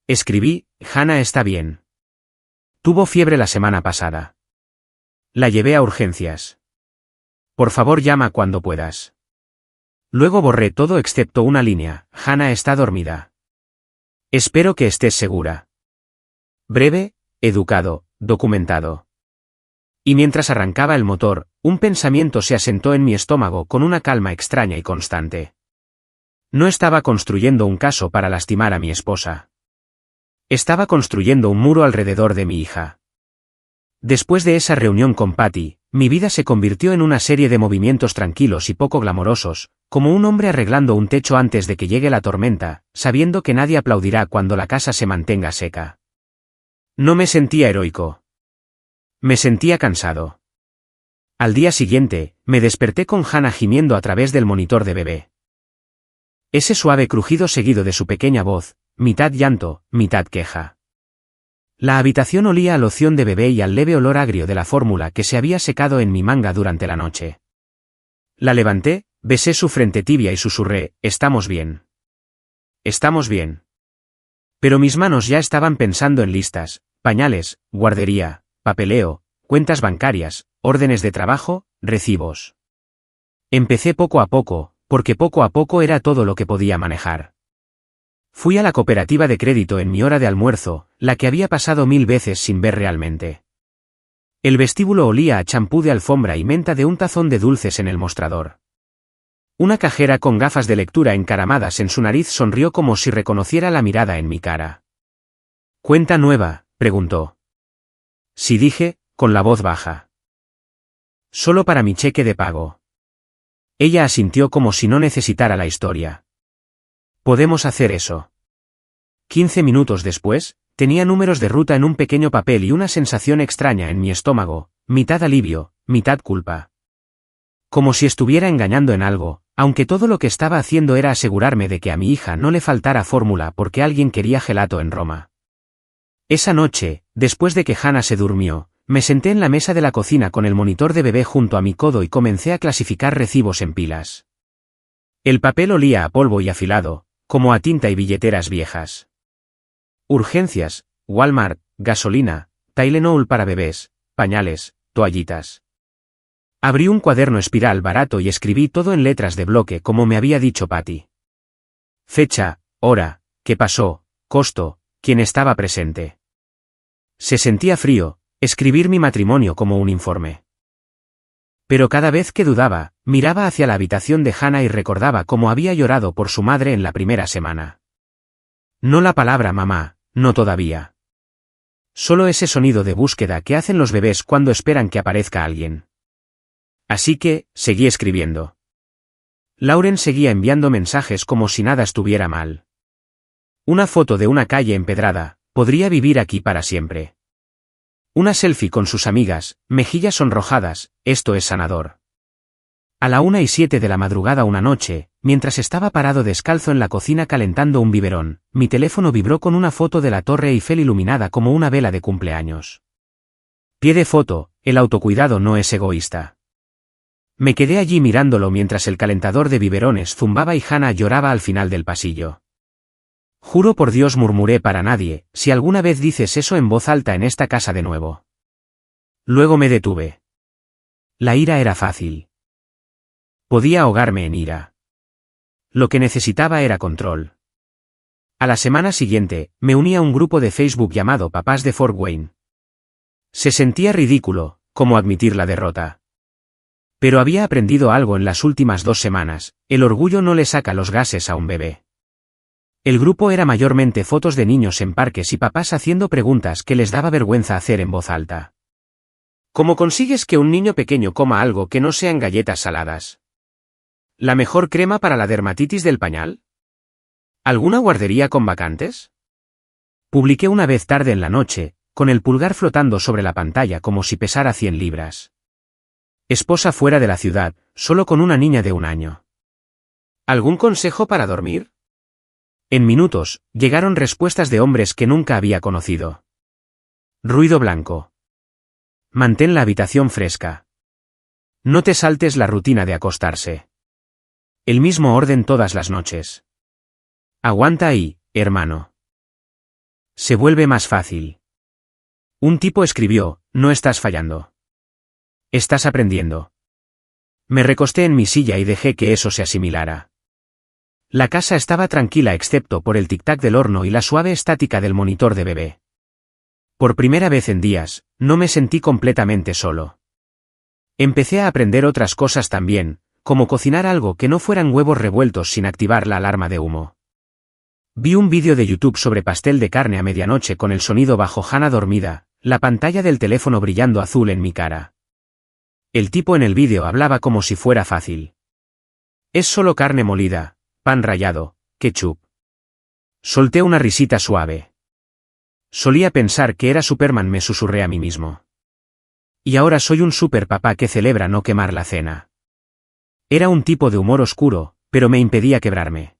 Escribí, Hannah está bien. Tuvo fiebre la semana pasada. La llevé a urgencias. Por favor, llama cuando puedas. Luego borré todo excepto una línea, Hannah está dormida. Espero que estés segura. Breve, educado, documentado. Y mientras arrancaba el motor, un pensamiento se asentó en mi estómago con una calma extraña y constante. No estaba construyendo un caso para lastimar a mi esposa. Estaba construyendo un muro alrededor de mi hija. Después de esa reunión con Patty, mi vida se convirtió en una serie de movimientos tranquilos y poco glamorosos, como un hombre arreglando un techo antes de que llegue la tormenta, sabiendo que nadie aplaudirá cuando la casa se mantenga seca. No me sentía heroico. Me sentía cansado. Al día siguiente, me desperté con Hannah gimiendo a través del monitor de bebé. Ese suave crujido seguido de su pequeña voz, mitad llanto, mitad queja. La habitación olía a loción de bebé y al leve olor agrio de la fórmula que se había secado en mi manga durante la noche. La levanté, besé su frente tibia y susurré, «Estamos bien. Estamos bien». Pero mis manos ya estaban pensando en listas, pañales, guardería, papeleo, cuentas bancarias, órdenes de trabajo, recibos. Empecé poco a poco, porque poco a poco era todo lo que podía manejar. Fui a la cooperativa de crédito en mi hora de almuerzo, la que había pasado 1000 veces sin ver realmente. El vestíbulo olía a champú de alfombra y menta de un tazón de dulces en el mostrador. Una cajera con gafas de lectura encaramadas en su nariz sonrió como si reconociera la mirada en mi cara. «¿Cuenta nueva?», preguntó. Sí, dije, con la voz baja. Solo para mi cheque de pago. Ella asintió como si no necesitara la historia. Podemos hacer eso. 15 minutos después, tenía números de ruta en un pequeño papel y una sensación extraña en mi estómago, mitad alivio, mitad culpa. Como si estuviera engañando en algo, aunque todo lo que estaba haciendo era asegurarme de que a mi hija no le faltara fórmula porque alguien quería gelato en Roma. Esa noche, después de que Hannah se durmió, me senté en la mesa de la cocina con el monitor de bebé junto a mi codo y comencé a clasificar recibos en pilas. El papel olía a polvo y afilado, como a tinta y billeteras viejas. Urgencias, Walmart, gasolina, Tylenol para bebés, pañales, toallitas. Abrí un cuaderno espiral barato y escribí todo en letras de bloque como me había dicho Patty. Fecha, hora, qué pasó, costo, quién estaba presente. Se sentía frío, escribir mi matrimonio como un informe. Pero cada vez que dudaba, miraba hacia la habitación de Hannah y recordaba cómo había llorado por su madre en la primera semana. No la palabra mamá, no todavía. Solo ese sonido de búsqueda que hacen los bebés cuando esperan que aparezca alguien. Así que, seguí escribiendo. Lauren seguía enviando mensajes como si nada estuviera mal. Una foto de una calle empedrada, podría vivir aquí para siempre. Una selfie con sus amigas, mejillas sonrojadas, esto es sanador. A la 1:07 de la madrugada una noche, mientras estaba parado descalzo en la cocina calentando un biberón, mi teléfono vibró con una foto de la Torre Eiffel iluminada como una vela de cumpleaños. Pie de foto, el autocuidado no es egoísta. Me quedé allí mirándolo mientras el calentador de biberones zumbaba y Hannah lloraba al final del pasillo. Juro por Dios, murmuré para nadie, si alguna vez dices eso en voz alta en esta casa de nuevo. Luego me detuve. La ira era fácil. Podía ahogarme en ira. Lo que necesitaba era control. A la semana siguiente, me uní a un grupo de Facebook llamado Papás de Fort Wayne. Se sentía ridículo, como admitir la derrota. Pero había aprendido algo en las últimas 2 semanas, el orgullo no le saca los gases a un bebé. El grupo era mayormente fotos de niños en parques y papás haciendo preguntas que les daba vergüenza hacer en voz alta. ¿Cómo consigues que un niño pequeño coma algo que no sean galletas saladas? ¿La mejor crema para la dermatitis del pañal? ¿Alguna guardería con vacantes? Publiqué una vez tarde en la noche, con el pulgar flotando sobre la pantalla como si pesara 100 libras. Esposa fuera de la ciudad, solo con una niña de 1 año. ¿Algún consejo para dormir? En minutos, llegaron respuestas de hombres que nunca había conocido. Ruido blanco. Mantén la habitación fresca. No te saltes la rutina de acostarse. El mismo orden todas las noches. Aguanta ahí, hermano. Se vuelve más fácil. Un tipo escribió, no estás fallando. Estás aprendiendo. Me recosté en mi silla y dejé que eso se asimilara. La casa estaba tranquila excepto por el tic-tac del horno y la suave estática del monitor de bebé. Por primera vez en días, no me sentí completamente solo. Empecé a aprender otras cosas también, como cocinar algo que no fueran huevos revueltos sin activar la alarma de humo. Vi un vídeo de YouTube sobre pastel de carne a medianoche con el sonido bajo Hannah dormida, la pantalla del teléfono brillando azul en mi cara. El tipo en el vídeo hablaba como si fuera fácil. Es solo carne molida, pan rallado, ketchup. Solté una risita suave. Solía pensar que era Superman, me susurré a mí mismo. Y ahora soy un superpapá que celebra no quemar la cena. Era un tipo de humor oscuro, pero me impedía quebrarme.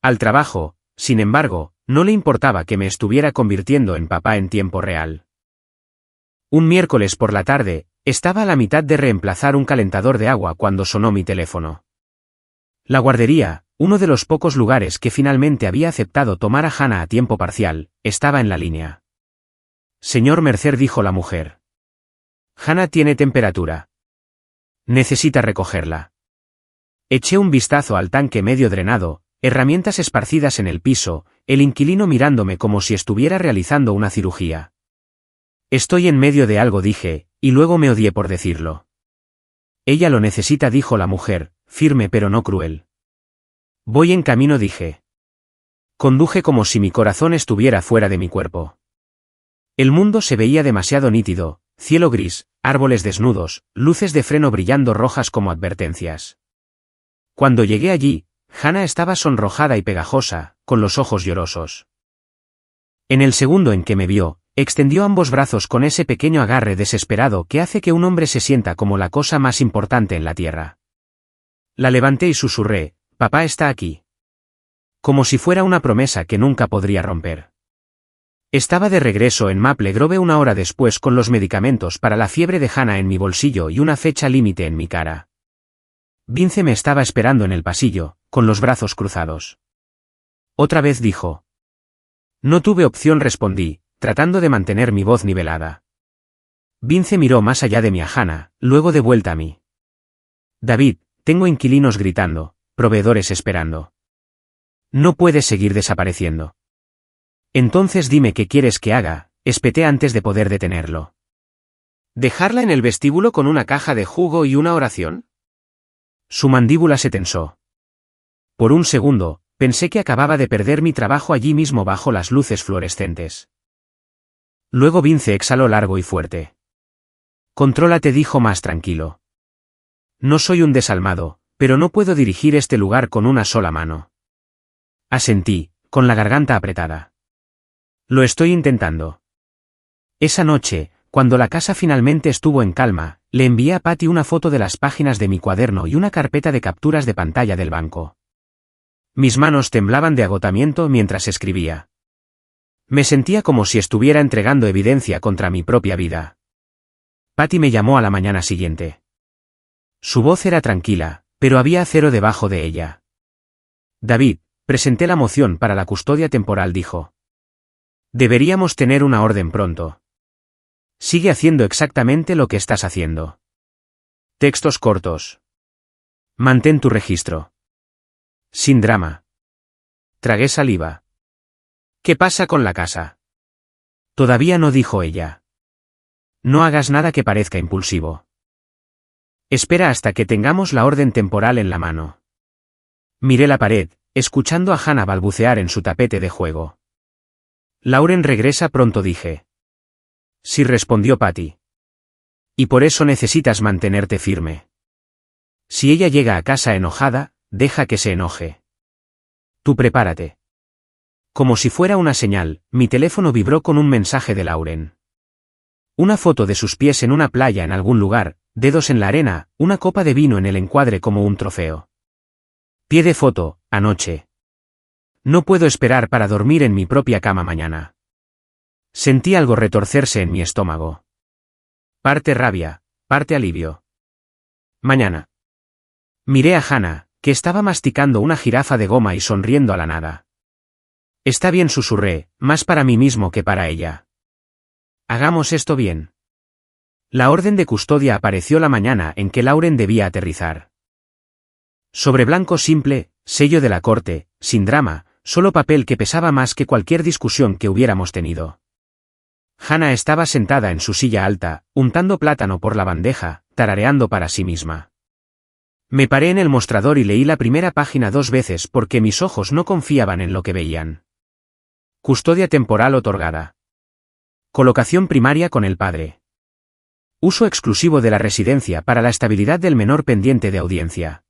Al trabajo, sin embargo, no le importaba que me estuviera convirtiendo en papá en tiempo real. Un miércoles por la tarde, estaba a la mitad de reemplazar un calentador de agua cuando sonó mi teléfono. La guardería, uno de los pocos lugares que finalmente había aceptado tomar a Hannah a tiempo parcial, estaba en la línea. Señor Mercer, dijo la mujer. Hannah tiene temperatura. Necesita recogerla. Eché un vistazo al tanque medio drenado, herramientas esparcidas en el piso, el inquilino mirándome como si estuviera realizando una cirugía. Estoy en medio de algo, dije, y luego me odié por decirlo. Ella lo necesita, dijo la mujer, firme pero no cruel. Voy en camino, dije. Conduje como si mi corazón estuviera fuera de mi cuerpo. El mundo se veía demasiado nítido, cielo gris, árboles desnudos, luces de freno brillando rojas como advertencias. Cuando llegué allí, Hannah estaba sonrojada y pegajosa, con los ojos llorosos. En el segundo en que me vio, extendió ambos brazos con ese pequeño agarre desesperado que hace que un hombre se sienta como la cosa más importante en la tierra. La levanté y susurré, «Papá está aquí». Como si fuera una promesa que nunca podría romper. Estaba de regreso en Maple Grove una hora después con los medicamentos para la fiebre de Hannah en mi bolsillo y una fecha límite en mi cara. Vince me estaba esperando en el pasillo, con los brazos cruzados. Otra vez dijo. No tuve opción, respondí, tratando de mantener mi voz nivelada. Vince miró más allá de mí a Hannah, luego de vuelta a mí. David, tengo inquilinos gritando, proveedores esperando. No puedes seguir desapareciendo. Entonces dime qué quieres que haga, espeté antes de poder detenerlo. ¿Dejarla en el vestíbulo con una caja de jugo y una oración? Su mandíbula se tensó. Por un segundo, pensé que acababa de perder mi trabajo allí mismo bajo las luces fluorescentes. Luego Vince exhaló largo y fuerte. Contrólate, dijo más tranquilo. No soy un desalmado, pero no puedo dirigir este lugar con una sola mano. Asentí, con la garganta apretada. Lo estoy intentando. Esa noche, cuando la casa finalmente estuvo en calma, le envié a Patty una foto de las páginas de mi cuaderno y una carpeta de capturas de pantalla del banco. Mis manos temblaban de agotamiento mientras escribía. Me sentía como si estuviera entregando evidencia contra mi propia vida. Patty me llamó a la mañana siguiente. Su voz era tranquila, pero había acero debajo de ella. David, presenté la moción para la custodia temporal, dijo. Deberíamos tener una orden pronto. Sigue haciendo exactamente lo que estás haciendo. Textos cortos. Mantén tu registro. Sin drama. Tragué saliva. ¿Qué pasa con la casa? Todavía no, dijo ella. No hagas nada que parezca impulsivo. Espera hasta que tengamos la orden temporal en la mano. Miré la pared, escuchando a Hannah balbucear en su tapete de juego. Lauren regresa pronto, dije. Sí, respondió Patty. Y por eso necesitas mantenerte firme. Si ella llega a casa enojada, deja que se enoje. Tú prepárate. Como si fuera una señal, mi teléfono vibró con un mensaje de Lauren. Una foto de sus pies en una playa en algún lugar, dedos en la arena, una copa de vino en el encuadre como un trofeo. Pie de foto, anoche. No puedo esperar para dormir en mi propia cama mañana. Sentí algo retorcerse en mi estómago. Parte rabia, parte alivio. Mañana. Miré a Hannah, que estaba masticando una jirafa de goma y sonriendo a la nada. Está bien, susurré, más para mí mismo que para ella. Hagamos esto bien. La orden de custodia apareció la mañana en que Lauren debía aterrizar. Sobre blanco simple, sello de la corte, sin drama, solo papel que pesaba más que cualquier discusión que hubiéramos tenido. Hannah estaba sentada en su silla alta, untando plátano por la bandeja, tarareando para sí misma. Me paré en el mostrador y leí la primera página 2 veces porque mis ojos no confiaban en lo que veían. Custodia temporal otorgada. Colocación primaria con el padre. Uso exclusivo de la residencia para la estabilidad del menor pendiente de audiencia.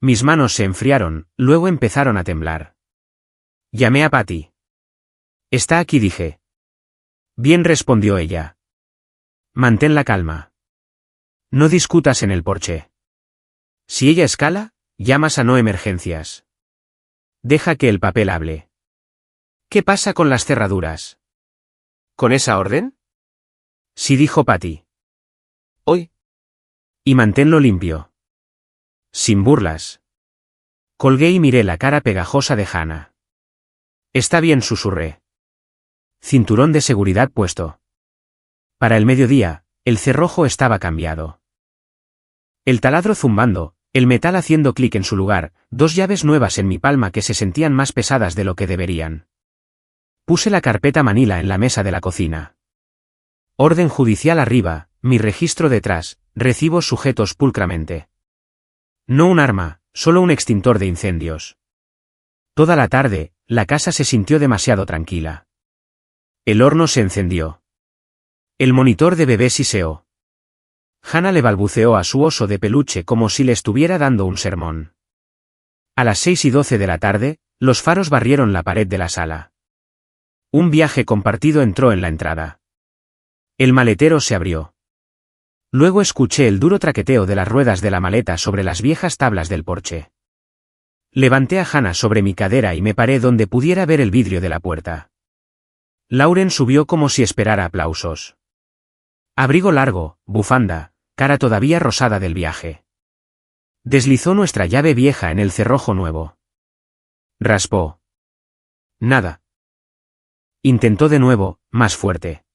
Mis manos se enfriaron, luego empezaron a temblar. Llamé a Patty. Está aquí, dije. Bien, respondió ella. Mantén la calma. No discutas en el porche. Si ella escala, llamas a no emergencias. Deja que el papel hable. ¿Qué pasa con las cerraduras? ¿Con esa orden? Sí, dijo Patty. Hoy. Y manténlo limpio. Sin burlas. Colgué y miré la cara pegajosa de Hannah. Está bien, susurré. Cinturón de seguridad puesto. Para el mediodía, el cerrojo estaba cambiado. El taladro zumbando, el metal haciendo clic en su lugar, 2 llaves nuevas en mi palma que se sentían más pesadas de lo que deberían. Puse la carpeta manila en la mesa de la cocina. Orden judicial arriba, mi registro detrás, recibos sujetos pulcramente. No un arma, solo un extintor de incendios. Toda la tarde, la casa se sintió demasiado tranquila. El horno se encendió. El monitor de bebé siseó. Hannah le balbuceó a su oso de peluche como si le estuviera dando un sermón. A las 6:12 de la tarde, los faros barrieron la pared de la sala. Un viaje compartido entró en la entrada. El maletero se abrió. Luego escuché el duro traqueteo de las ruedas de la maleta sobre las viejas tablas del porche. Levanté a Hannah sobre mi cadera y me paré donde pudiera ver el vidrio de la puerta. Lauren subió como si esperara aplausos. Abrigo largo, bufanda, cara todavía rosada del viaje. Deslizó nuestra llave vieja en el cerrojo nuevo. Raspó. Nada. Intentó de nuevo, más fuerte.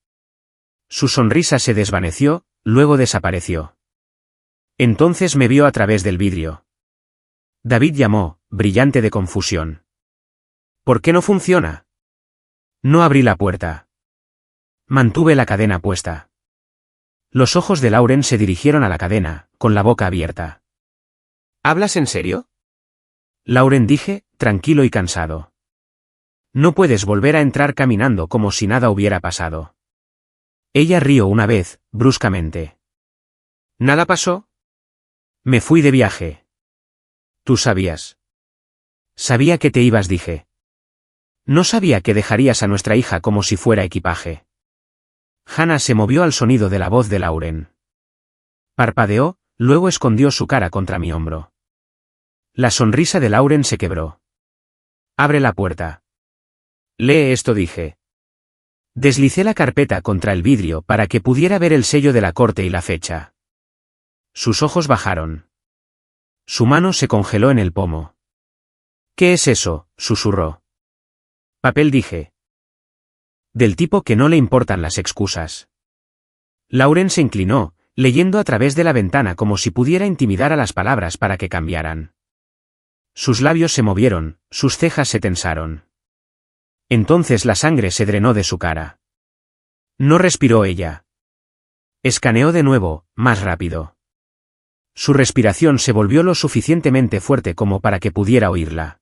Su sonrisa se desvaneció, luego desapareció. Entonces me vio a través del vidrio. David llamó, brillante de confusión. ¿Por qué no funciona? No abrí la puerta. Mantuve la cadena puesta. Los ojos de Lauren se dirigieron a la cadena, con la boca abierta. ¿Hablas en serio? Lauren, dije, tranquilo y cansado. No puedes volver a entrar caminando como si nada hubiera pasado. Ella rió una vez, bruscamente. ¿Nada pasó? Me fui de viaje. ¿Tú sabías? Sabía que te ibas, dije. No sabía que dejarías a nuestra hija como si fuera equipaje. Hannah se movió al sonido de la voz de Lauren. Parpadeó, luego escondió su cara contra mi hombro. La sonrisa de Lauren se quebró. Abre la puerta. Lee esto, dije. Deslicé la carpeta contra el vidrio para que pudiera ver el sello de la corte y la fecha. Sus ojos bajaron. Su mano se congeló en el pomo. ¿Qué es eso?, susurró. Papel, dije. Del tipo que no le importan las excusas. Lauren se inclinó, leyendo a través de la ventana como si pudiera intimidar a las palabras para que cambiaran. Sus labios se movieron, sus cejas se tensaron. Entonces la sangre se drenó de su cara. No respiró ella. Escaneó de nuevo, más rápido. Su respiración se volvió lo suficientemente fuerte como para que pudiera oírla.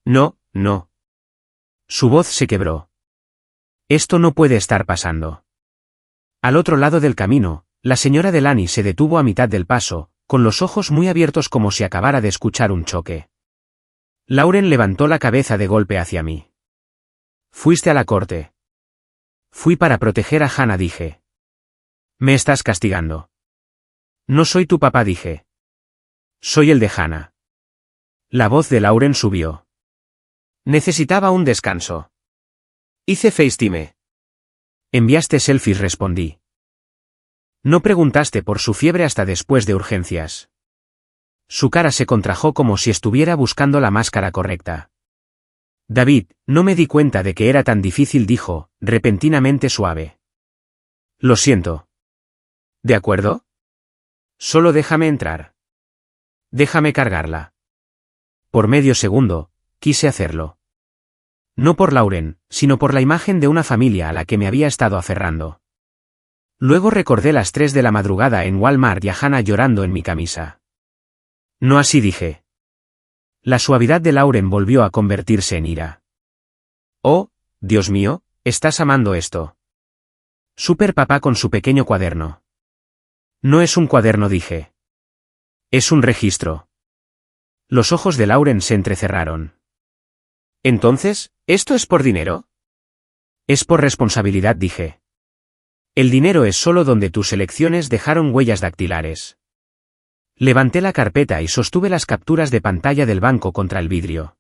No, no. Su voz se quebró. Esto no puede estar pasando. Al otro lado del camino, la señora Delany se detuvo a mitad del paso, con los ojos muy abiertos como si acabara de escuchar un choque. Lauren levantó la cabeza de golpe hacia mí. ¿Fuiste a la corte? Fui para proteger a Hannah, dije. Me estás castigando. No soy tu papá, dije. Soy el de Hannah. La voz de Lauren subió. Necesitaba un descanso. Hice FaceTime. Enviaste selfies, respondí. No preguntaste por su fiebre hasta después de urgencias. Su cara se contrajo como si estuviera buscando la máscara correcta. David, no me di cuenta de que era tan difícil, dijo, repentinamente suave. Lo siento. ¿De acuerdo? Solo déjame entrar. Déjame cargarla. Por medio segundo, quise hacerlo. No por Lauren, sino por la imagen de una familia a la que me había estado aferrando. Luego recordé las 3 de la madrugada en Walmart y a Hannah llorando en mi camisa. No así, dije. La suavidad de Lauren volvió a convertirse en ira. Oh, Dios mío, estás amando esto. Super papá con su pequeño cuaderno. No es un cuaderno, dije. Es un registro. Los ojos de Lauren se entrecerraron. Entonces, ¿esto es por dinero? Es por responsabilidad, dije. El dinero es solo donde tus elecciones dejaron huellas dactilares. Levanté la carpeta y sostuve las capturas de pantalla del banco contra el vidrio.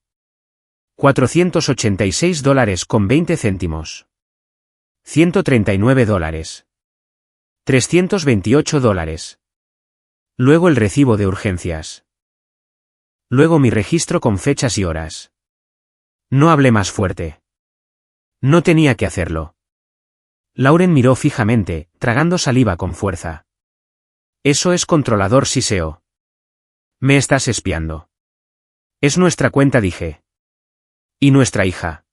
$486.20. $139. $328. Luego el recibo de urgencias. Luego mi registro con fechas y horas. No hablé más fuerte. No tenía que hacerlo. Lauren miró fijamente, tragando saliva con fuerza. Eso es controlador, siseó. Me estás espiando. Es nuestra cuenta, dije. Y nuestra hija.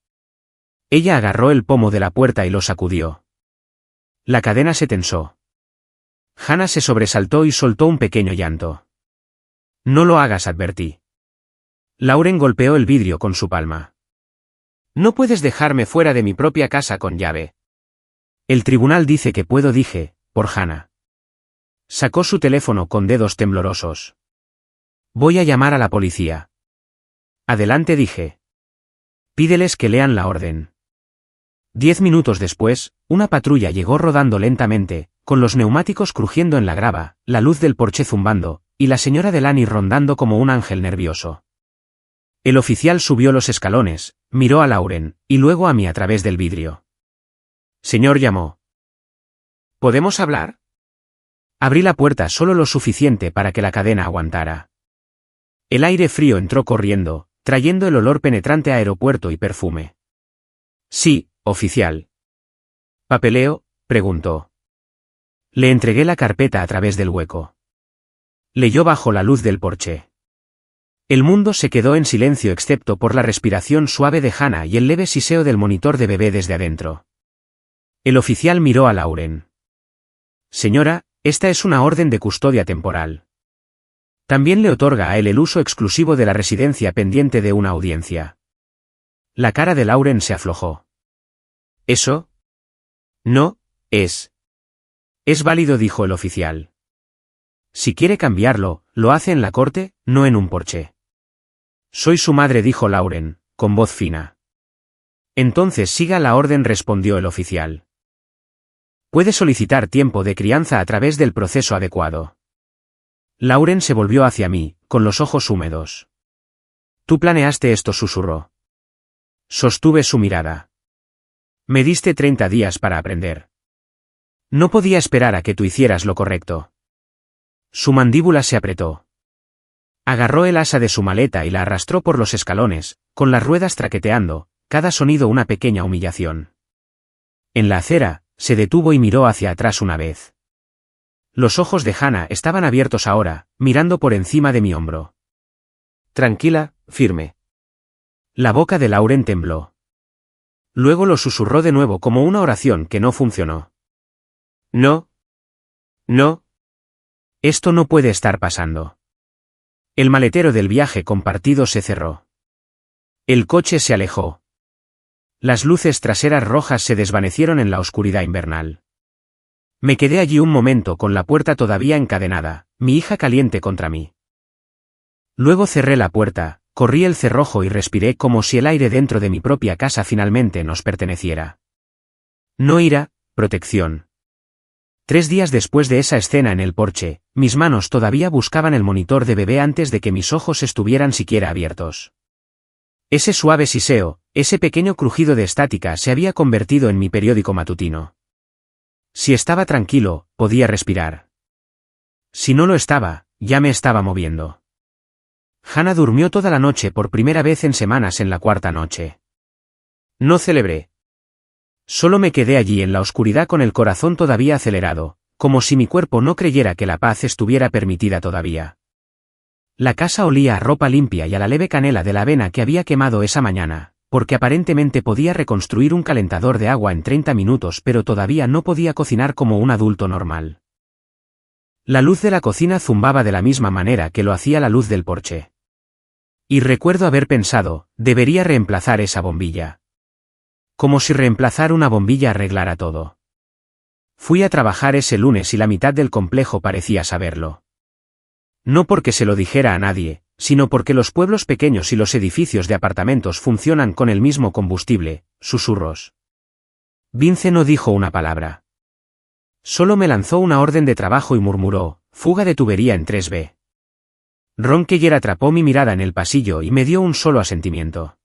Ella agarró el pomo de la puerta y lo sacudió. La cadena se tensó. Hannah se sobresaltó y soltó un pequeño llanto. No lo hagas, advertí. Lauren golpeó el vidrio con su palma. No puedes dejarme fuera de mi propia casa con llave. El tribunal dice que puedo, dije, por Hannah. Sacó su teléfono con dedos temblorosos. Voy a llamar a la policía. Adelante, dije. Pídeles que lean la orden. 10 minutos después, una patrulla llegó rodando lentamente, con los neumáticos crujiendo en la grava, la luz del porche zumbando, y la señora Delaney rondando como un ángel nervioso. El oficial subió los escalones, miró a Lauren, y luego a mí a través del vidrio. Señor, llamó. ¿Podemos hablar? Abrí la puerta solo lo suficiente para que la cadena aguantara. El aire frío entró corriendo, trayendo el olor penetrante a aeropuerto y perfume. Sí, oficial. ¿Papeleo? Preguntó. Le entregué la carpeta a través del hueco. Leyó bajo la luz del porche. El mundo se quedó en silencio excepto por la respiración suave de Hannah y el leve siseo del monitor de bebé desde adentro. El oficial miró a Lauren. Señora, esta es una orden de custodia temporal. También le otorga a él el uso exclusivo de la residencia pendiente de una audiencia. La cara de Lauren se aflojó. ¿Eso? No, es. Es válido, dijo el oficial. Si quiere cambiarlo, lo hace en la corte, no en un porche. Soy su madre, dijo Lauren, con voz fina. Entonces siga la orden, respondió el oficial. Puede solicitar tiempo de crianza a través del proceso adecuado. Lauren se volvió hacia mí, con los ojos húmedos. Tú planeaste esto, susurró. Sostuve su mirada. Me diste 30 días para aprender. No podía esperar a que tú hicieras lo correcto. Su mandíbula se apretó. Agarró el asa de su maleta y la arrastró por los escalones, con las ruedas traqueteando, cada sonido una pequeña humillación. En la acera, se detuvo y miró hacia atrás una vez. Los ojos de Hannah estaban abiertos ahora, mirando por encima de mi hombro. Tranquila, firme. La boca de Lauren tembló. Luego lo susurró de nuevo como una oración que no funcionó. No. No. Esto no puede estar pasando. El maletero del viaje compartido se cerró. El coche se alejó. Las luces traseras rojas se desvanecieron en la oscuridad invernal. Me quedé allí un momento con la puerta todavía encadenada, mi hija caliente contra mí. Luego cerré la puerta, corrí el cerrojo y respiré como si el aire dentro de mi propia casa finalmente nos perteneciera. No ira, protección. 3 días después de esa escena en el porche, mis manos todavía buscaban el monitor de bebé antes de que mis ojos estuvieran siquiera abiertos. Ese suave siseo, ese pequeño crujido de estática se había convertido en mi periódico matutino. Si estaba tranquilo, podía respirar. Si no lo estaba, ya me estaba moviendo. Hannah durmió toda la noche por primera vez en semanas en la 4ª noche. No celebré. Solo me quedé allí en la oscuridad con el corazón todavía acelerado, como si mi cuerpo no creyera que la paz estuviera permitida todavía. La casa olía a ropa limpia y a la leve canela de la avena que había quemado esa mañana, porque aparentemente podía reconstruir un calentador de agua en 30 minutos pero todavía no podía cocinar como un adulto normal. La luz de la cocina zumbaba de la misma manera que lo hacía la luz del porche. Y recuerdo haber pensado, debería reemplazar esa bombilla. Como si reemplazar una bombilla arreglara todo. Fui a trabajar ese lunes y la mitad del complejo parecía saberlo. No porque se lo dijera a nadie, sino porque los pueblos pequeños y los edificios de apartamentos funcionan con el mismo combustible, susurros. Vince no dijo una palabra. Solo me lanzó una orden de trabajo y murmuró, fuga de tubería en 3B. Ron Keller atrapó mi mirada en el pasillo y me dio un solo asentimiento.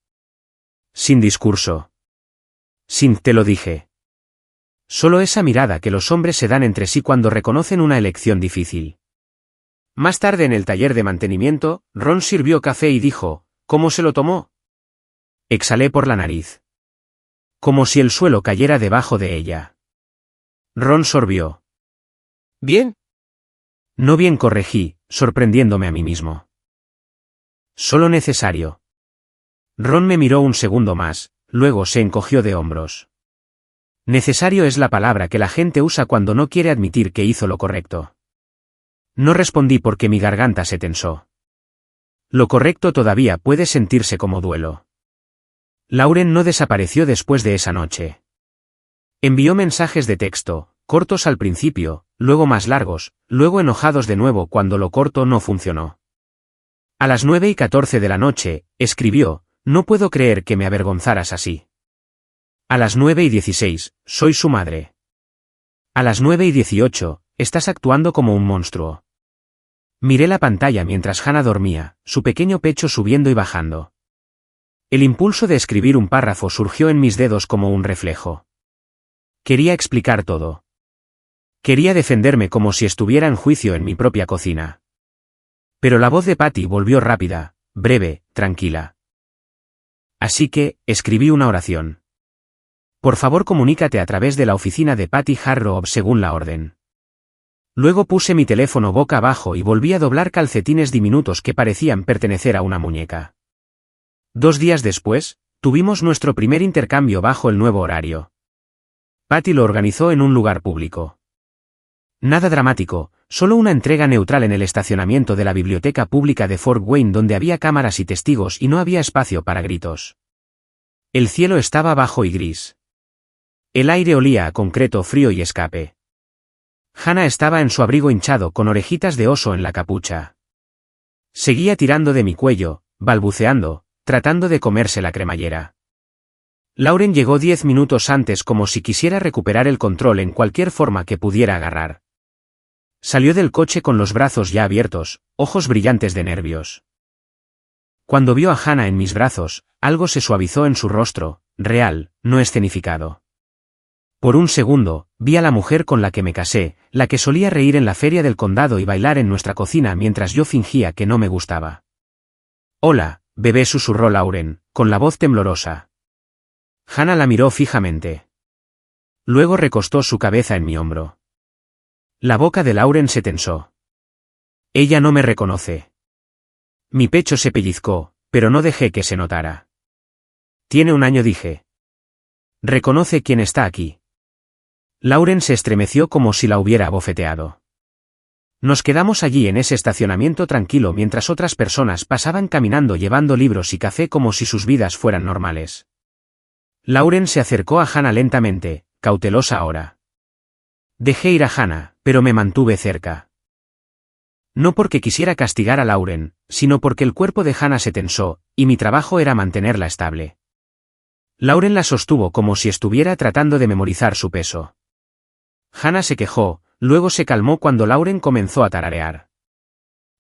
Sin discurso. Sin te lo dije. Solo esa mirada que los hombres se dan entre sí cuando reconocen una elección difícil. Más tarde en el taller de mantenimiento, Ron sirvió café y dijo, ¿cómo se lo tomó? Exhalé por la nariz. Como si el suelo cayera debajo de ella. Ron sorbió. ¿Bien? No bien, corregí, sorprendiéndome a mí mismo. Solo necesario. Ron me miró un segundo más, luego se encogió de hombros. Necesario es la palabra que la gente usa cuando no quiere admitir que hizo lo correcto. No respondí porque mi garganta se tensó. Lo correcto todavía puede sentirse como duelo. Lauren no desapareció después de esa noche. Envió mensajes de texto, cortos al principio, luego más largos, luego enojados de nuevo cuando lo corto no funcionó. A las 9:14 de la noche, escribió: no puedo creer que me avergonzaras así. A las 9:16, soy su madre. A las 9:18, estás actuando como un monstruo. Miré la pantalla mientras Hannah dormía, su pequeño pecho subiendo y bajando. El impulso de escribir un párrafo surgió en mis dedos como un reflejo. Quería explicar todo. Quería defenderme como si estuviera en juicio en mi propia cocina. Pero la voz de Patty volvió rápida, breve, tranquila. Así que, escribí una oración. Por favor, comunícate a través de la oficina de Patty Harrow según la orden. Luego puse mi teléfono boca abajo y volví a doblar calcetines diminutos que parecían pertenecer a una muñeca. 2 días después, tuvimos nuestro primer intercambio bajo el nuevo horario. Patty lo organizó en un lugar público. Nada dramático, solo una entrega neutral en el estacionamiento de la biblioteca pública de Fort Wayne donde había cámaras y testigos y no había espacio para gritos. El cielo estaba bajo y gris. El aire olía a concreto frío y escape. Hannah estaba en su abrigo hinchado con orejitas de oso en la capucha. Seguía tirando de mi cuello, balbuceando, tratando de comerse la cremallera. Lauren llegó 10 minutos antes como si quisiera recuperar el control en cualquier forma que pudiera agarrar. Salió del coche con los brazos ya abiertos, ojos brillantes de nervios. Cuando vio a Hannah en mis brazos, algo se suavizó en su rostro, real, no escenificado. Por un segundo, vi a la mujer con la que me casé, la que solía reír en la feria del condado y bailar en nuestra cocina mientras yo fingía que no me gustaba. «Hola», bebé, susurró Lauren, con la voz temblorosa. Hannah la miró fijamente. Luego recostó su cabeza en mi hombro. La boca de Lauren se tensó. Ella no me reconoce. Mi pecho se pellizcó, pero no dejé que se notara. Tiene 1 año, dije. Reconoce quién está aquí. Lauren se estremeció como si la hubiera abofeteado. Nos quedamos allí en ese estacionamiento tranquilo mientras otras personas pasaban caminando llevando libros y café como si sus vidas fueran normales. Lauren se acercó a Hannah lentamente, cautelosa ahora. Dejé ir a Hannah, pero me mantuve cerca. No porque quisiera castigar a Lauren, sino porque el cuerpo de Hannah se tensó, y mi trabajo era mantenerla estable. Lauren la sostuvo como si estuviera tratando de memorizar su peso. Hannah se quejó, luego se calmó cuando Lauren comenzó a tararear.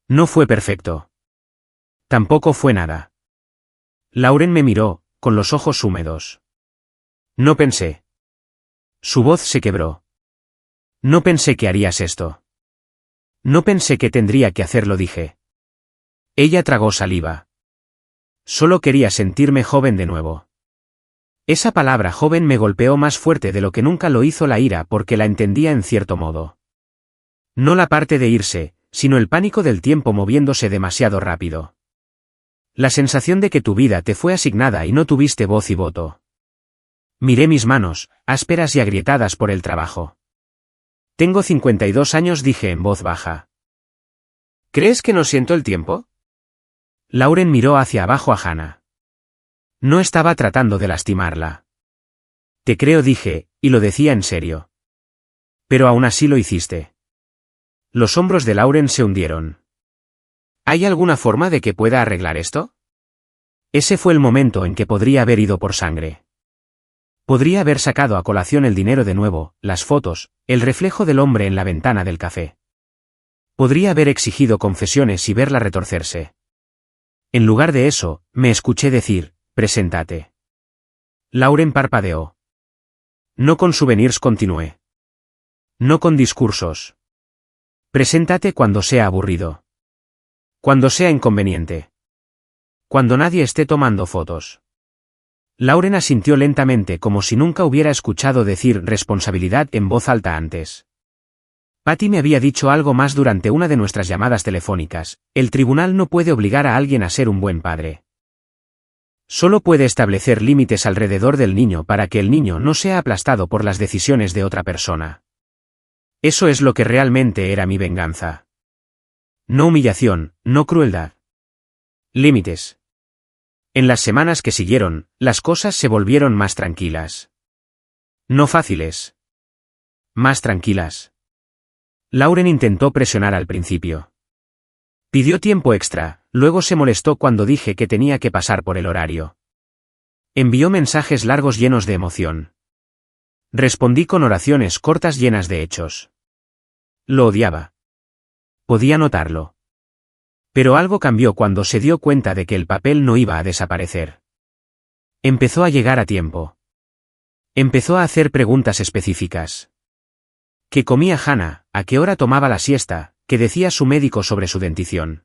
No fue perfecto. Tampoco fue nada. Lauren me miró, con los ojos húmedos. No pensé. Su voz se quebró. No pensé que harías esto. No pensé que tendría que hacerlo, dije. Ella tragó saliva. Solo quería sentirme joven de nuevo. Esa palabra joven me golpeó más fuerte de lo que nunca lo hizo la ira porque la entendía en cierto modo. No la parte de irse, sino el pánico del tiempo moviéndose demasiado rápido. La sensación de que tu vida te fue asignada y no tuviste voz y voto. Miré mis manos, ásperas y agrietadas por el trabajo. Tengo 52 años, dije en voz baja. ¿Crees que no siento el tiempo? Lauren miró hacia abajo a Hannah. No estaba tratando de lastimarla. Te creo, dije, y lo decía en serio. Pero aún así lo hiciste. Los hombros de Lauren se hundieron. ¿Hay alguna forma de que pueda arreglar esto? Ese fue el momento en que podría haber ido por sangre. Podría haber sacado a colación el dinero de nuevo, las fotos, el reflejo del hombre en la ventana del café. Podría haber exigido confesiones y verla retorcerse. En lugar de eso, me escuché decir: «Preséntate». Lauren parpadeó. No con souvenirs, continué. No con discursos. Preséntate cuando sea aburrido. Cuando sea inconveniente. Cuando nadie esté tomando fotos. Lauren asintió lentamente como si nunca hubiera escuchado decir responsabilidad en voz alta antes. Patty me había dicho algo más durante una de nuestras llamadas telefónicas: el tribunal no puede obligar a alguien a ser un buen padre. Solo puede establecer límites alrededor del niño para que el niño no sea aplastado por las decisiones de otra persona. Eso es lo que realmente era mi venganza. No humillación, no crueldad. Límites. En las semanas que siguieron, las cosas se volvieron más tranquilas. No fáciles. Más tranquilas. Lauren intentó presionar al principio. Pidió tiempo extra, luego se molestó cuando dije que tenía que pasar por el horario. Envió mensajes largos llenos de emoción. Respondí con oraciones cortas llenas de hechos. Lo odiaba. Podía notarlo. Pero algo cambió cuando se dio cuenta de que el papel no iba a desaparecer. Empezó a llegar a tiempo. Empezó a hacer preguntas específicas. ¿Qué comía Hannah? ¿A qué hora tomaba la siesta? ¿Qué decía su médico sobre su dentición?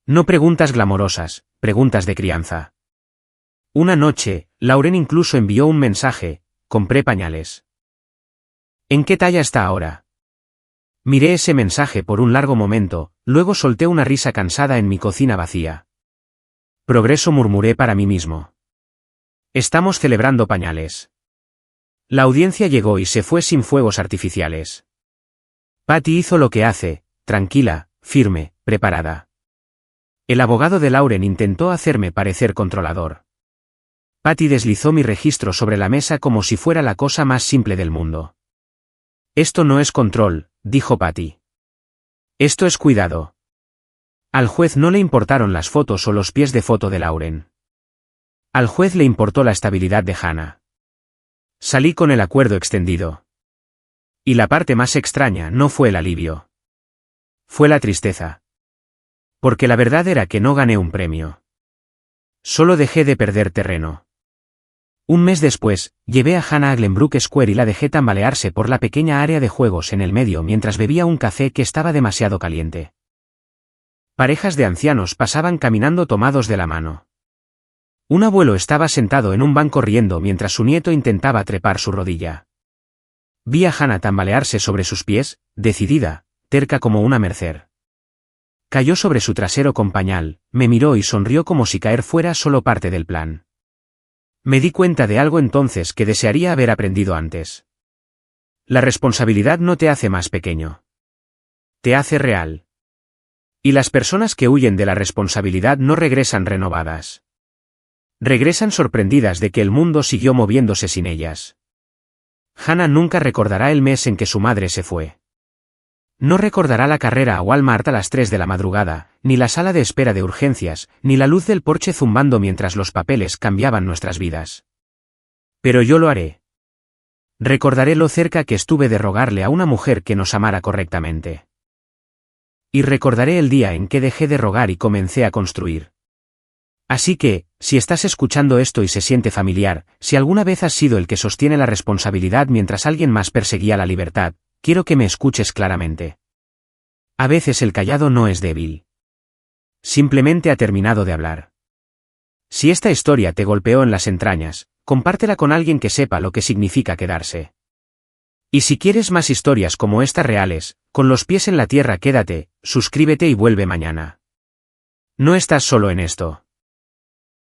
No preguntas glamorosas, preguntas de crianza. Una noche, Lauren incluso envió un mensaje: compré pañales. ¿En qué talla está ahora? Miré ese mensaje por un largo momento, luego solté una risa cansada en mi cocina vacía. Progreso, murmuré para mí mismo. Estamos celebrando pañales. La audiencia llegó y se fue sin fuegos artificiales. Patty hizo lo que hace, tranquila, firme, preparada. El abogado de Lauren intentó hacerme parecer controlador. Patty deslizó mi registro sobre la mesa como si fuera la cosa más simple del mundo. Esto no es control, dijo Patty. Esto es cuidado. Al juez no le importaron las fotos o los pies de foto de Lauren. Al juez le importó la estabilidad de Hannah. Salí con el acuerdo extendido. Y la parte más extraña no fue el alivio. Fue la tristeza. Porque la verdad era que no gané un premio. Solo dejé de perder terreno. Un mes después, llevé a Hannah a Glenbrook Square y la dejé tambalearse por la pequeña área de juegos en el medio mientras bebía un café que estaba demasiado caliente. Parejas de ancianos pasaban caminando tomados de la mano. Un abuelo estaba sentado en un banco riendo mientras su nieto intentaba trepar su rodilla. Vi a Hannah tambalearse sobre sus pies, decidida, terca como una mercer. Cayó sobre su trasero con pañal, me miró y sonrió como si caer fuera solo parte del plan. Me di cuenta de algo entonces que desearía haber aprendido antes. La responsabilidad no te hace más pequeño. Te hace real. Y las personas que huyen de la responsabilidad no regresan renovadas. Regresan sorprendidas de que el mundo siguió moviéndose sin ellas. Hannah nunca recordará el mes en que su madre se fue. No recordará la carrera a Walmart a las 3 de la madrugada, ni la sala de espera de urgencias, ni la luz del porche zumbando mientras los papeles cambiaban nuestras vidas. Pero yo lo haré. Recordaré lo cerca que estuve de rogarle a una mujer que nos amara correctamente. Y recordaré el día en que dejé de rogar y comencé a construir. Así que, si estás escuchando esto y se siente familiar, si alguna vez has sido el que sostiene la responsabilidad mientras alguien más perseguía la libertad, quiero que me escuches claramente. A veces el callado no es débil. Simplemente ha terminado de hablar. Si esta historia te golpeó en las entrañas, compártela con alguien que sepa lo que significa quedarse. Y si quieres más historias como estas reales, con los pies en la tierra, quédate, suscríbete y vuelve mañana. No estás solo en esto.